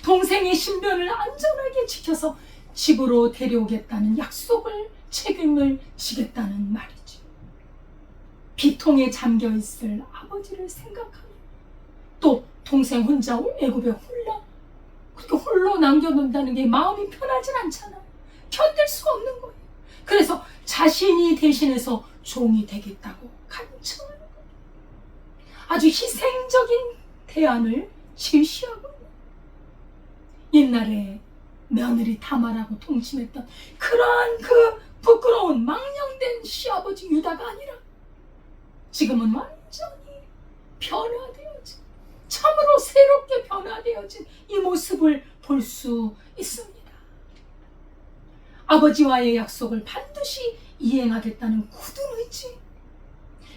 동생의 신변을 안전하게 지켜서 집으로 데려오겠다는 약속을 책임을 지겠다는 말이죠. 비통에 잠겨있을 아버지를 생각하며 또 동생 혼자 애굽에 그렇게 홀로 남겨놓는다는 게 마음이 편하진 않잖아요. 견딜 수가 없는 거예요. 그래서 자신이 대신해서 종이 되겠다고 간청하는 거예요. 아주 희생적인 대안을 제시하고 옛날에 며느리 타마라고 동침했던 그러한 그 부끄러운 망령된 시아버지 유다가 아니라 지금은 완전히 변화되어진, 참으로 새롭게 변화되어진 이 모습을 볼 수 있습니다. 아버지와의 약속을 반드시 이행하겠다는 굳은 의지,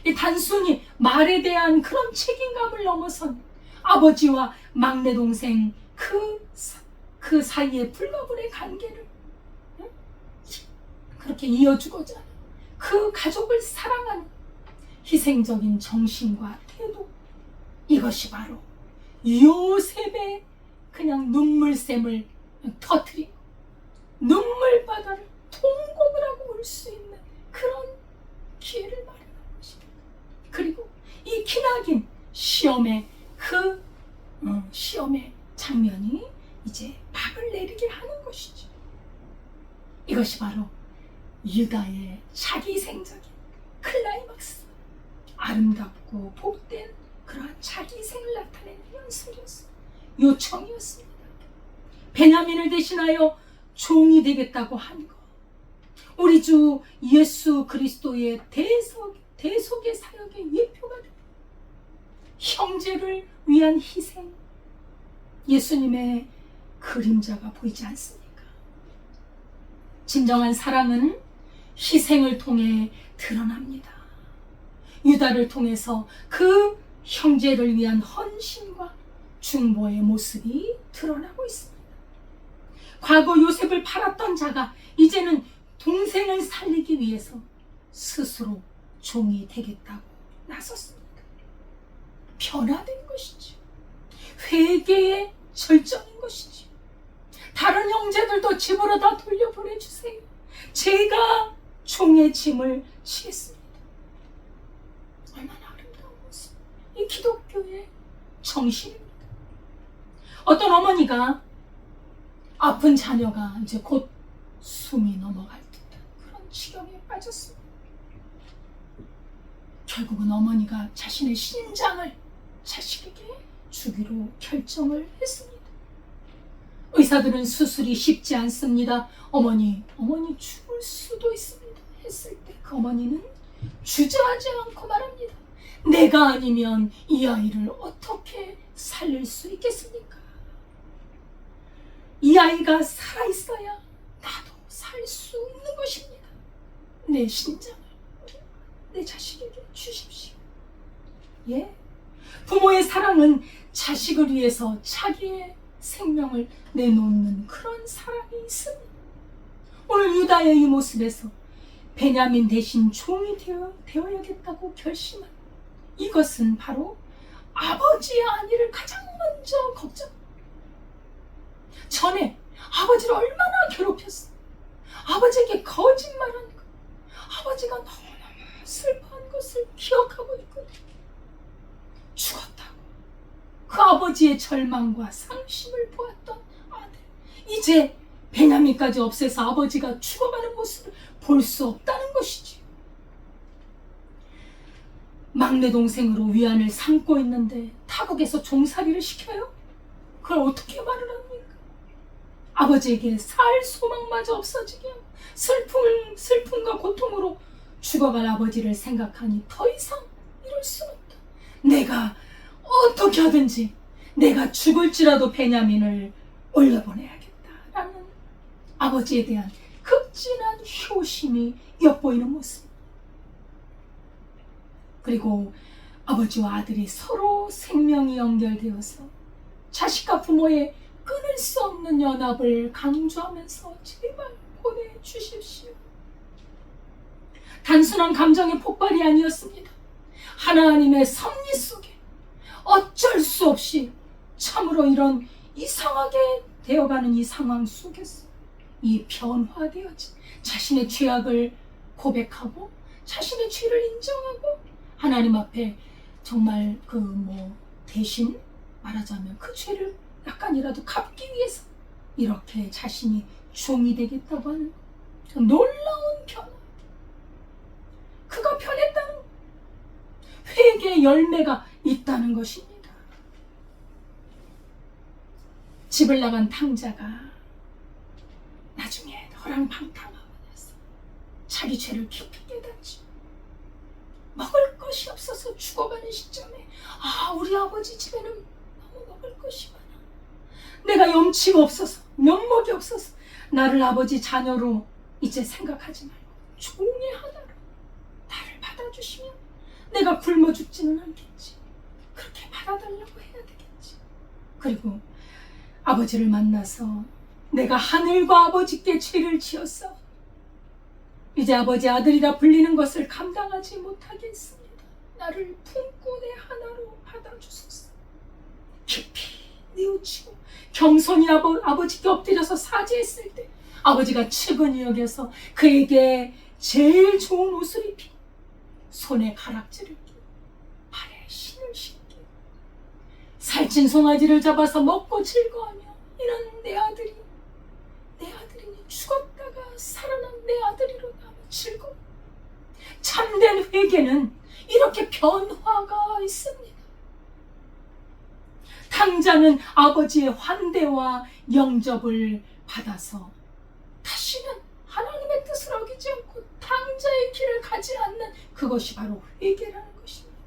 이 단순히 말에 대한 그런 책임감을 넘어선 아버지와 막내 동생 그 사이의 불가분의 관계를 그렇게 이어주고자 하는 그 가족을 사랑하는 희생적인 정신과 태도, 이것이 바로 요셉의 그냥 눈물샘을 터뜨리고 눈물바다를 통곡을 하고 올 수 있는 그런 기회를 마련한 것입니다. 그리고 이 기나긴 시험의 시험의 장면이 이제 박을 내리게 하는 것이죠. 이것이 바로 유다의 자기희생적인 클라이막스, 아름답고 복된 그러한 자기희생을 나타내는 연설이었습니다. 요청이었습니다. 베냐민을 대신하여 종이 되겠다고 한 것, 우리 주 예수 그리스도의 대속의 사역의 예표가 됩니다. 형제를 위한 희생, 예수님의 그림자가 보이지 않습니까? 진정한 사랑은 희생을 통해 드러납니다. 유다를 통해서 그 형제를 위한 헌신과 중보의 모습이 드러나고 있습니다. 과거 요셉을 팔았던 자가 이제는 동생을 살리기 위해서 스스로 종이 되겠다고 나섰습니다. 변화된 것이지. 회개의 절정인 것이지. 다른 형제들도 집으로 다 돌려보내주세요. 제가 종의 짐을 지겠습니다. 얼마나 아름다운 모습. 이 기독교의 정신입니다. 어떤 어머니가 아픈 자녀가 이제 곧 숨이 넘어갈 듯한 그런 지경에 빠졌습니다. 결국은 어머니가 자신의 신장을 자식에게 주기로 결정을 했습니다. 의사들은 수술이 쉽지 않습니다. 어머니 죽을 수도 있습니다. 했을 때 그 어머니는 주저하지 않고 말합니다. 내가 아니면 이 아이를 어떻게 살릴 수 있겠습니까? 이 아이가 살아있어야 나도 살 수 있는 것입니다. 내 신장을 내 자식에게 주십시오. 예, 부모의 사랑은 자식을 위해서 자기의 생명을 내놓는 그런 사랑이 있습니다. 오늘 유다의 이 모습에서 베냐민 대신 종이 되어야겠다고 결심한 이것은 바로 아버지의 안위를 가장 먼저 걱정. 전에 아버지를 얼마나 괴롭혔어. 아버지에게 거짓말한 것, 아버지가 너무너무 슬퍼한 것을 기억하고 있거든. 죽었다고 그 아버지의 절망과 상심을 보았던 아들, 이제 베냐민까지 없애서 아버지가 죽어가는 모습을 볼 수 없다는 것이지. 막내 동생으로 위안을 삼고 있는데 타국에서 종살이를 시켜요? 그걸 어떻게 말을 합니까? 아버지에게 살 소망마저 없어지게 하고 슬픔과 고통으로 죽어갈 아버지를 생각하니 더 이상 이럴 수는 없다. 내가 어떻게 하든지 내가 죽을지라도 베냐민을 올려보내야겠다라는 아버지에 대한 극진한 효심이 엿보이는 모습. 그리고 아버지와 아들이 서로 생명이 연결되어서 자식과 부모의 끊을 수 없는 연합을 강조하면서 제발 보내주십시오. 단순한 감정의 폭발이 아니었습니다. 하나님의 섭리 속에 어쩔 수 없이 참으로 이런 이상하게 되어가는 이 상황 속에서 이 변화되어진 자신의 죄악을 고백하고 자신의 죄를 인정하고 하나님 앞에 정말 대신 말하자면 그 죄를 약간이라도 갚기 위해서 이렇게 자신이 종이 되겠다고 하는 놀라운 변화. 그가 변했다는 회개의 열매가 있다는 것입니다. 집을 나간 탕자가 나중에 허랑방탕하고 나서 자기 죄를 깊이 깨닫죠. 먹을 것이 없어서 죽어가는 시점에 우리 아버지 집에는 너무 먹을 것이 많아. 내가 염치가 없어서 면목이 없어서 나를 아버지 자녀로 이제 생각하지 말고 종의 하나로 나를 받아주시면 내가 굶어 죽지는 않겠지. 그렇게 받아달라고 해야 되겠지. 그리고 아버지를 만나서 내가 하늘과 아버지께 죄를 지었어. 이제 아버지 아들이라 불리는 것을 감당하지 못하겠습니다. 나를 품고 내 하나로 받아주소서. 깊이 뉘우치고 겸손히 아버지께 엎드려서 사죄했을 때 아버지가 측은히 여겨서 그에게 제일 좋은 옷을 입히 손에 가락지를 끼고 발에 신을 신기 살찐 송아지를 잡아서 먹고 즐거워하며 이런 내 아들이니 죽었다가 살아난 내 아들이로다 즐거워. 참된 회개는 이렇게 변화가 있습니다. 탕자는 아버지의 환대와 영접을 받아서 다시는 하나님의 뜻을 어기지 않고 탕자의 길을 가지 않는 그것이 바로 회개라는 것입니다.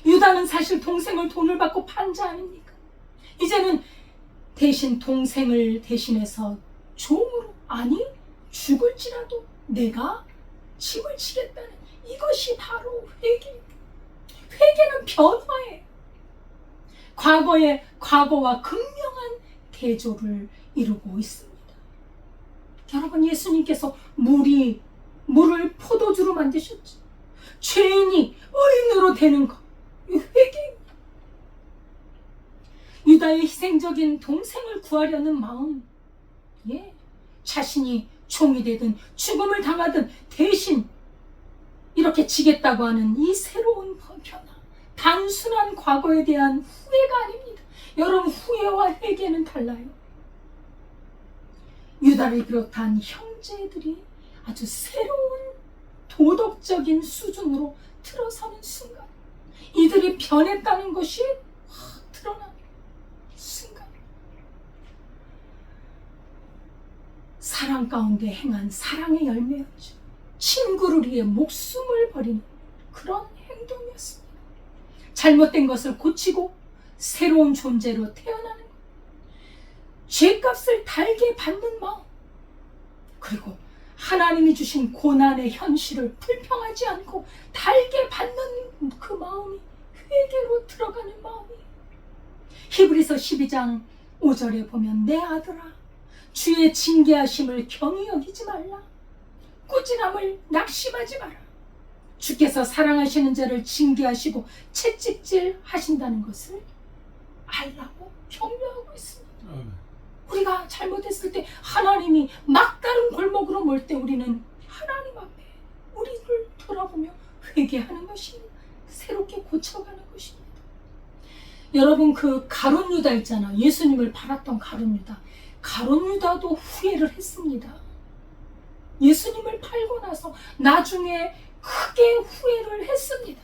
유다는 사실 동생을 돈을 받고 판 자 아닙니까? 이제는 대신 동생을 대신해서 종으로, 아니 죽을지라도 내가 짐을 지겠다는 이것이 바로 회개입니다. 회개는 변화예요. 과거와 극명한 대조를 이루고 있습니다. 여러분, 예수님께서 물을 포도주로 만드셨죠. 죄인이 의인으로 되는 것, 이 회개입니다. 유다의 희생적인 동생을 구하려는 마음, 자신이 총이 되든 죽음을 당하든 대신 이렇게 지겠다고 하는 이 새로운 변화, 단순한 과거에 대한 후회가 아닙니다. 여러분, 후회와 회개는 달라요. 유다를 비롯한 형제들이 아주 새로운 도덕적인 수준으로 들어서는 순간, 이들이 변했다는 것이 확 드러나는 순간, 사랑 가운데 행한 사랑의 열매였죠. 친구를 위해 목숨을 버리는 그런 행동이었습니다. 잘못된 것을 고치고 새로운 존재로 태어나는 것, 죄값을 달게 받는 마음, 그리고 하나님이 주신 고난의 현실을 불평하지 않고 달게 받는 그 마음이 회개로 들어가는 마음이에요. 히브리서 12장 5절에 보면, 내 아들아, 주의 징계하심을 경히 여기지 말라. 꾸지람을 낙심하지 마라. 주께서 사랑하시는 자를 징계하시고 채찍질 하신다는 것을 알라고 격려하고 있습니다. 우리가 잘못했을 때 하나님이 막다른 골목으로 몰 때 우리는 하나님 앞에 우리를 돌아보며 회개하는 것입니다. 새롭게 고쳐가는 것입니다. 여러분, 그 가룟 유다 있잖아. 예수님을 팔았던 가룟 유다. 가룟 유다도 후회를 했습니다. 예수님을 팔고 나서 나중에 크게 후회를 했습니다.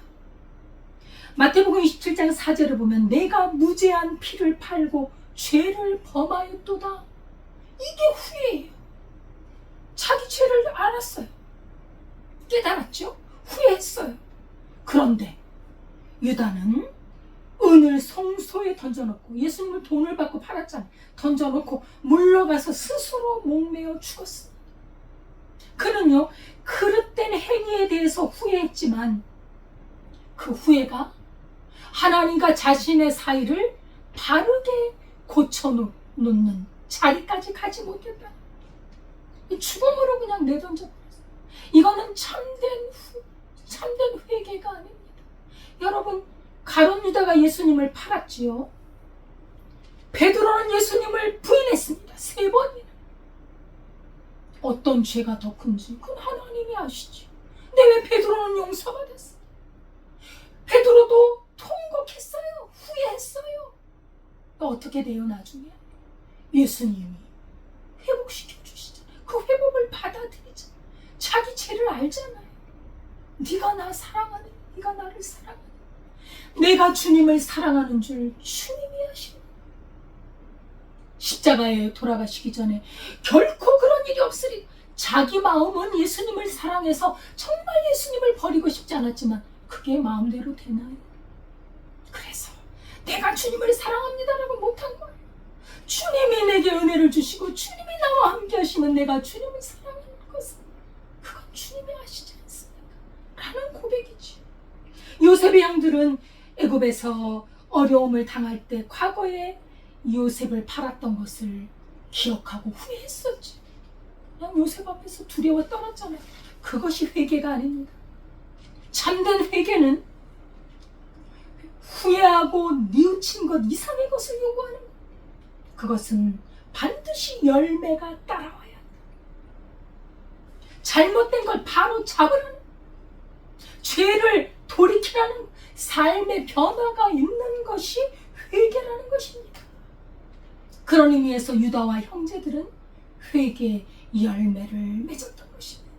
마태복음 27장 4절을 보면, 내가 무죄한 피를 팔고 죄를 범하였도다. 이게 후회예요. 자기 죄를 알았어요. 깨달았죠? 후회했어요. 그런데 유다는 은을 성소에 던져놓고, 예수님을 돈을 받고 팔았잖아요. 던져놓고 물러가서 스스로 목매어 죽었습니다. 그는요, 그릇된 행위에 대해서 후회했지만 그 후회가 하나님과 자신의 사이를 바르게 고쳐놓는 자리까지 가지 못했다. 죽음으로 그냥 내던져버렸어요. 이거는 참된 회개가 아닙니다. 여러분, 가룟 유다가 예수님을 팔았지요. 베드로는 예수님을 부인했습니다. 3번이나. 어떤 죄가 더 큰지 그건 하나님이 아시죠. 근데 왜 베드로는 용서받았어요? 베드로도 통곡했어요. 후회했어요. 어떻게 돼요? 나중에 예수님이 회복시켜 주시잖아요. 그 회복을 받아들이잖아요. 자기 죄를 알잖아요. 네가 나 사랑하는, 네가 나를 사랑하는, 내가 주님을 사랑하는 줄 주님이 아시는, 십자가에 돌아가시기 전에 결코 그런 일이 없으리. 자기 마음은 예수님을 사랑해서 정말 예수님을 버리고 싶지 않았지만 그게 마음대로 되나요? 그래서 내가 주님을 사랑합니다라고 못한 거예요. 주님이 내게 은혜를 주시고 주님이 나와 함께 하시면 내가 주님을 사랑하는 것은 그건 주님이 아시지 않습니까? 라는 고백이지. 요셉의 형들은 애굽에서 어려움을 당할 때 과거에 요셉을 팔았던 것을 기억하고 후회했었지. 그냥 요셉 앞에서 두려워 떨었잖아요. 그것이 회개가 아닙니다. 참된 회개는 후회하고 뉘우친 것 이상의 것을 요구하는 것. 그것은 반드시 열매가 따라와야 한다. 잘못된 걸 바로 잡으라는, 죄를 돌이키라는 삶의 변화가 있는 것이 회개라는 것입니다. 그런 의미에서 유다와 형제들은 회개의 열매를 맺었던 것입니다.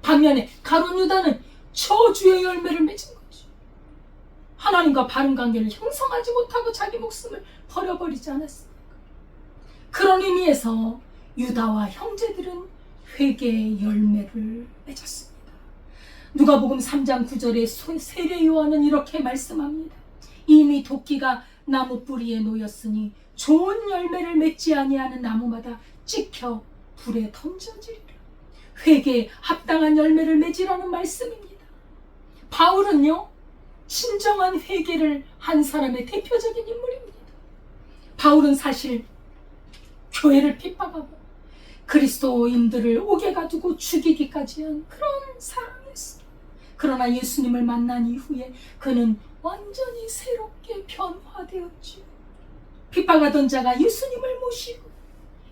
반면에 가룟 유다는 저주의 열매를 맺은 거죠. 하나님과 바른 관계를 형성하지 못하고 자기 목숨을 버려버리지 않았습니까? 그런 의미에서 유다와 형제들은 회개의 열매를 맺었습니다. 누가복음 3장 9절에 세례 요한은 이렇게 말씀합니다. 이미 도끼가 나무 뿌리에 놓였으니 좋은 열매를 맺지 아니하는 나무마다 찍혀 불에 던져지리라. 회개에 합당한 열매를 맺으라는 말씀입니다. 바울은요, 진정한 회개를 한 사람의 대표적인 인물입니다. 바울은 사실 교회를 핍박하고 그리스도인들을 옥에 가두고 죽이기까지 한 그런 사람이었어요. 그러나 예수님을 만난 이후에 그는 완전히 새롭게 변화되었지요. 핍박하던 자가 예수님을 모시고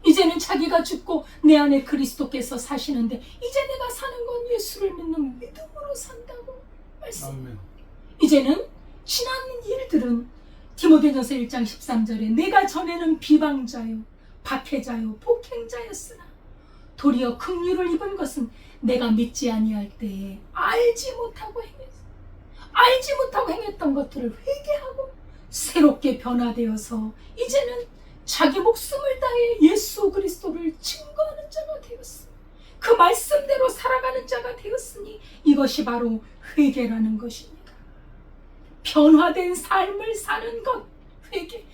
이제는 자기가 죽고 내 안에 그리스도께서 사시는데 이제 내가 사는 건 예수를 믿는 믿음으로 산다고 말씀합니다. 아멘. 이제는 지난 일들은 디모데전서 1장 13절에 내가 전에는 비방자요 박해자요 폭행자였으나 도리어 긍휼을 입은 것은 내가 믿지 아니할 때에 알지 못하고 행했던 것들을 회개하고 새롭게 변화되어서 이제는 자기 목숨을 다해 예수 그리스도를 증거하는 자가 되었습니다. 그 말씀대로 살아가는 자가 되었으니 이것이 바로 회개라는 것입니다. 변화된 삶을 사는 것, 회개.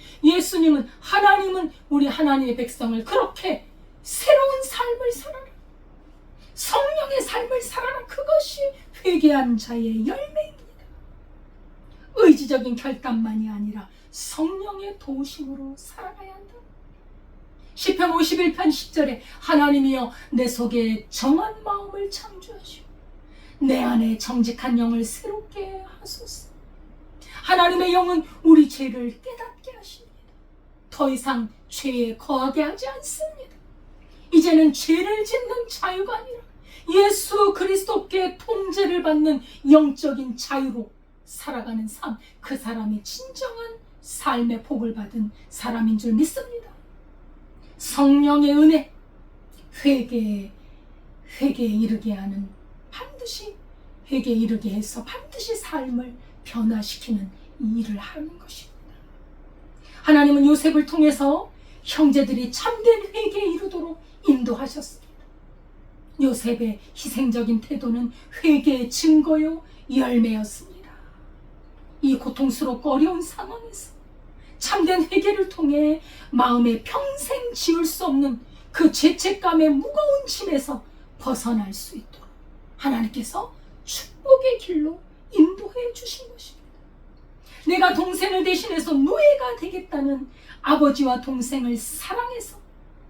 하나님은 우리 하나님의 백성을 그렇게 새로운 삶을 살아라, 성령의 삶을 살아라, 그것이 회개한 자의 열매입니다. 의지적인 결단만이 아니라 성령의 도우심으로 살아가야 한다. 시편 51편 10절에 하나님이여 내 속에 정한 마음을 창조하시고 내 안에 정직한 영을 새롭게 하소서. 하나님의 영은 우리 죄를 깨닫게 하십니다. 더 이상 죄에 거하게 하지 않습니다. 이제는 죄를 짓는 자유가 아니라 예수 그리스도께 통제를 받는 영적인 자유로 살아가는 삶, 그 사람이 진정한 삶의 복을 받은 사람인 줄 믿습니다. 성령의 은혜, 회개에 이르게 하는, 반드시 회개에 이르게 해서 반드시 삶을 변화시키는 이 일을 하는 것입니다. 하나님은 요셉을 통해서 형제들이 참된 회개에 이르도록 인도하셨습니다. 요셉의 희생적인 태도는 회개의 증거요 열매였습니다. 이 고통스럽고 어려운 상황에서 참된 회개를 통해 마음에 평생 지울 수 없는 그 죄책감의 무거운 짐에서 벗어날 수 있도록 하나님께서 축복의 길로 인도해 주신 것입니다. 내가 동생을 대신해서 노예가 되겠다는 아버지와 동생을 사랑해서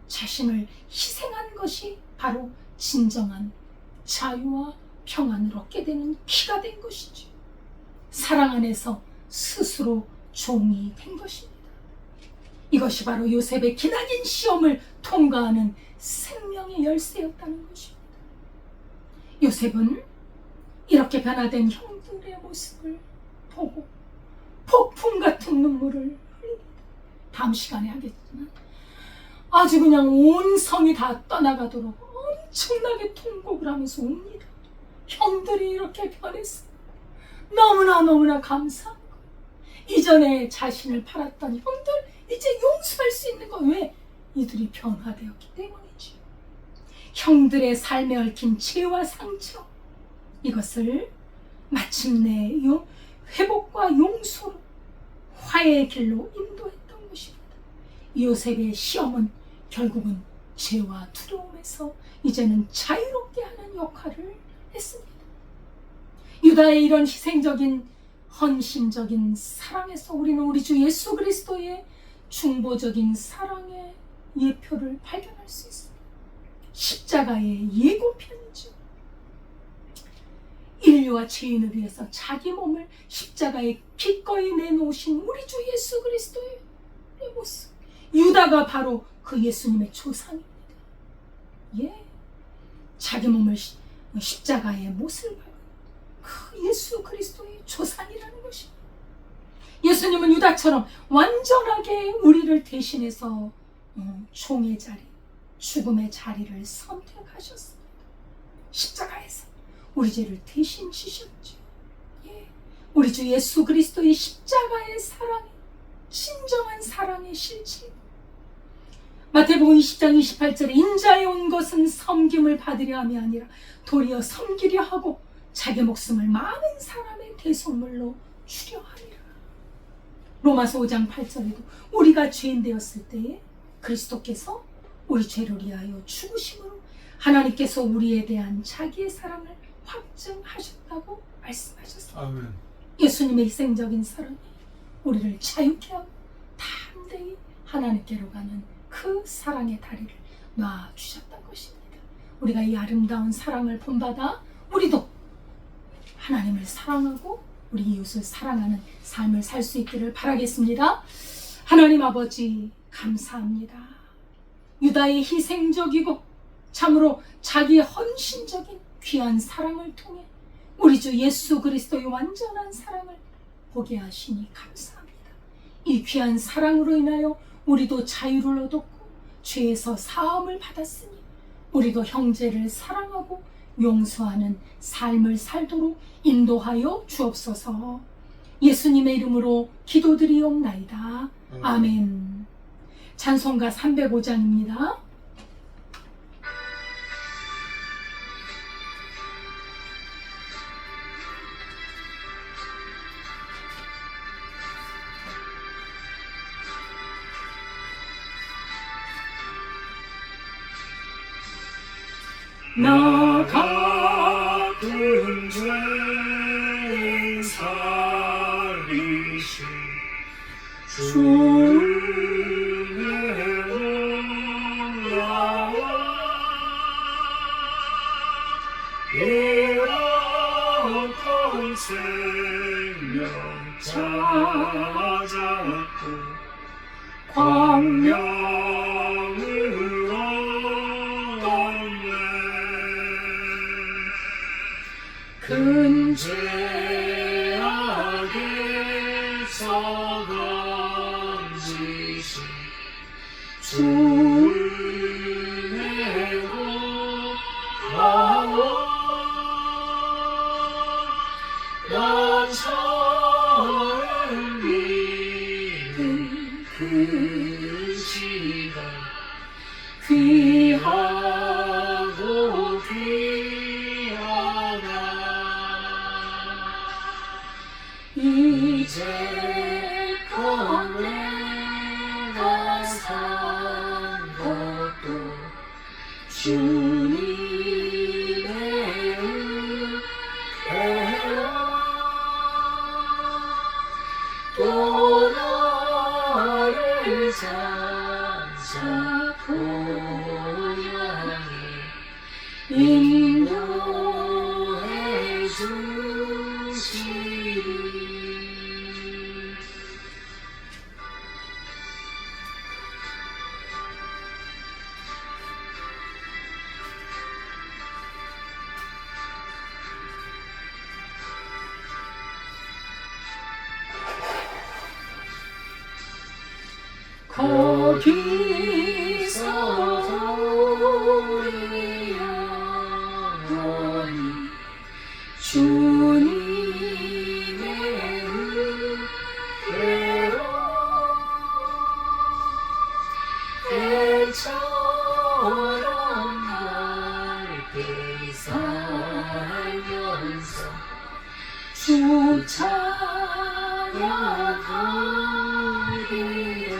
자신을 희생한 것이 바로 진정한 자유와 평안을 얻게 되는 기가 된 것이죠. 사랑 안에서 스스로 종이 된 것입니다. 이것이 바로 요셉의 기나긴 시험을 통과하는 생명의 열쇠였다는 것입니다. 요셉은 이렇게 변화된 형들의 모습을 보고 폭풍 같은 눈물을 흘립니다. 다음 시간에 하겠지만 아주 그냥 온 성이 다 떠나가도록 엄청나게 통곡을 하면서 옵니다. 형들이 이렇게 변했어. 너무나 감사한 거. 이전에 자신을 팔았던 형들 이제 용서할 수 있는 거. 왜? 이들이 변화되었기 때문이지. 형들의 삶에 얽힌 죄와 상처, 이것을 마침내 회복과 용서로 화해의 길로 인도했던 것입니다. 요셉의 시험은 결국은 죄와 두려움에서 이제는 자유롭게 하는 역할을 했습니다. 유다의 이런 희생적인 헌신적인 사랑에서 우리는 우리 주 예수 그리스도의 중보적인 사랑의 예표를 발견할 수 있습니다. 십자가의 예고편이죠. 인류와 죄인을 위해서 자기 몸을 십자가에 기꺼이 내놓으신 우리 주 예수 그리스도의 모습. 유다가 바로 그 예수님의 조상입니다. 예, 자기 몸을 십자가에 못을 박은 그 예수 그리스도의 조상이라는 것입니다. 예수님은 유다처럼 완전하게 우리를 대신해서 종의 자리, 죽음의 자리를 선택하셨습니다. 십자가에서 우리 죄를 대신 지셨죠. 예, 우리 주 예수 그리스도의 십자가의 사랑이 진정한 사랑의 실체. 마태복음 20장 28절에 인자에 온 것은 섬김을 받으려 함이 아니라 도리어 섬기려 하고 자기 목숨을 많은 사람의 대속물로 주려 함이라. 로마서 5장 8절에도 우리가 죄인 되었을 때에 그리스도께서 우리 죄를 위하여 죽으심으로 하나님께서 우리에 대한 자기의 사랑을 확증하셨다고 말씀하셨습니다. 아멘. 예수님의 희생적인 사랑이 우리를 자유케 하고 담대히 하나님께로 가는 그 사랑의 다리를 놔주셨던 것입니다. 우리가 이 아름다운 사랑을 본받아 우리도 하나님을 사랑하고 우리 이웃을 사랑하는 삶을 살 수 있기를 바라겠습니다. 하나님 아버지 감사합니다. 유다의 희생적이고 참으로 자기의 헌신적인 귀한 사랑을 통해 우리 주 예수 그리스도의 완전한 사랑을 보게 하시니 감사합니다. 이 귀한 사랑으로 인하여 우리도 자유를 얻었고 죄에서 사함을 받았으니 우리도 형제를 사랑하고 용서하는 삶을 살도록 인도하여 주옵소서. 예수님의 이름으로 기도드리옵나이다. 아멘. 찬송가 305장입니다. 나 같은 죄인 살리신 주의 이렇던 생명 찾았고 광명으로 얻네 큰 죄악에서 건지신 주의로 난 처음 믿은 그 시간 귀하고 귀하다 이제껏 내가 산 것도 주님의 은혜라 또 나를 찾아 고향에 인도해 주시리 거기서 우리 영원히 주님의 은혜로 배처럼 밝게 살면서 주 찬양하리라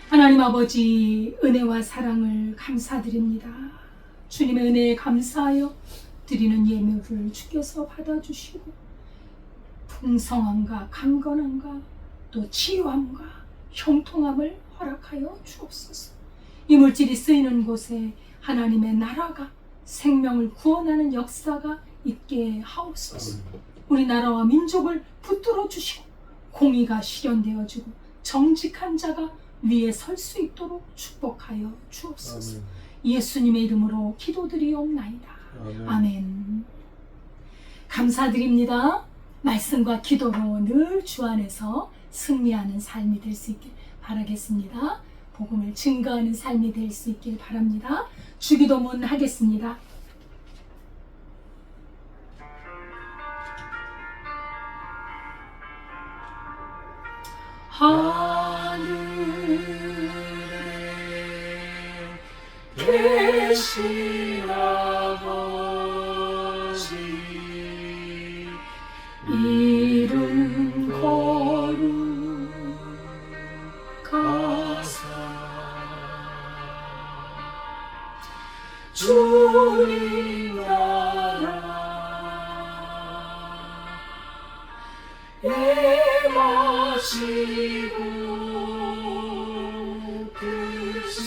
하나님 아버지 은혜와 사랑을 감사드립니다. 주님의 은혜에 감사하여 드리는 예물을 주께서 받아주시고 풍성함과 강건함과 또 치유함과 형통함을 허락하여 주옵소서. 이 물질이 쓰이는 곳에 하나님의 나라가 생명을 구원하는 역사가 있게 하옵소서. 우리나라와 민족을 붙들어 주시고 공의가 실현되어지고 정직한 자가 위에 설 수 있도록 축복하여 주옵소서. 예수님의 이름으로 기도드리옵나이다. 아멘. 감사드립니다. 말씀과 기도로 늘 주 안에서 승리하는 삶이 될 수 있길 바라겠습니다. 복음을 증거하는 삶이 될 수 있길 바랍니다. 주기도문 하겠습니다. 하늘에 계신 아버지 이름 거룩하사 주님 나라 하시고 뜻이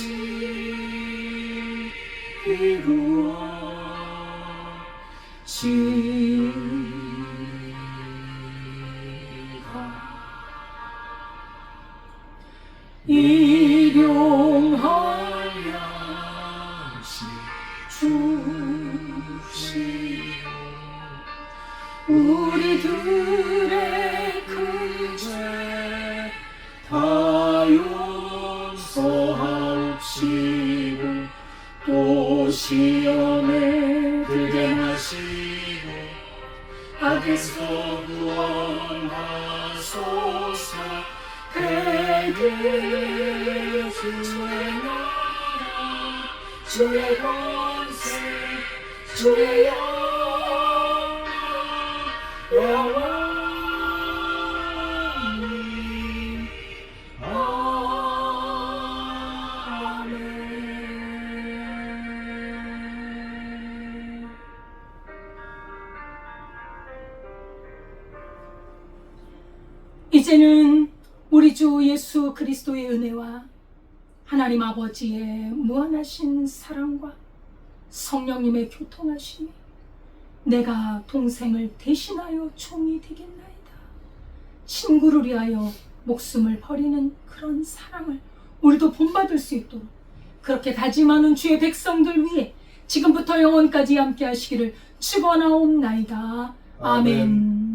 이루어지가 일용할 양식 주시고 우리들의 큰 죄 다 용서하옵시고 또 시험에 들게 하시고 악에서 구원하소서. 대개 주의 나라 주의 권세 주의 영광 영원히 아멘. 이제는 우리 주 예수 그리스도의 은혜와 하나님 아버지의 무한하신 사랑과 성령님의 교통하심이 내가 동생을 대신하여 종이 되겠나이다. 친구를 위하여 목숨을 버리는 그런 사랑을 우리도 본받을 수 있도록 그렇게 다짐하는 주의 백성들 위해 지금부터 영원까지 함께 하시기를 축원하옵나이다. 아멘.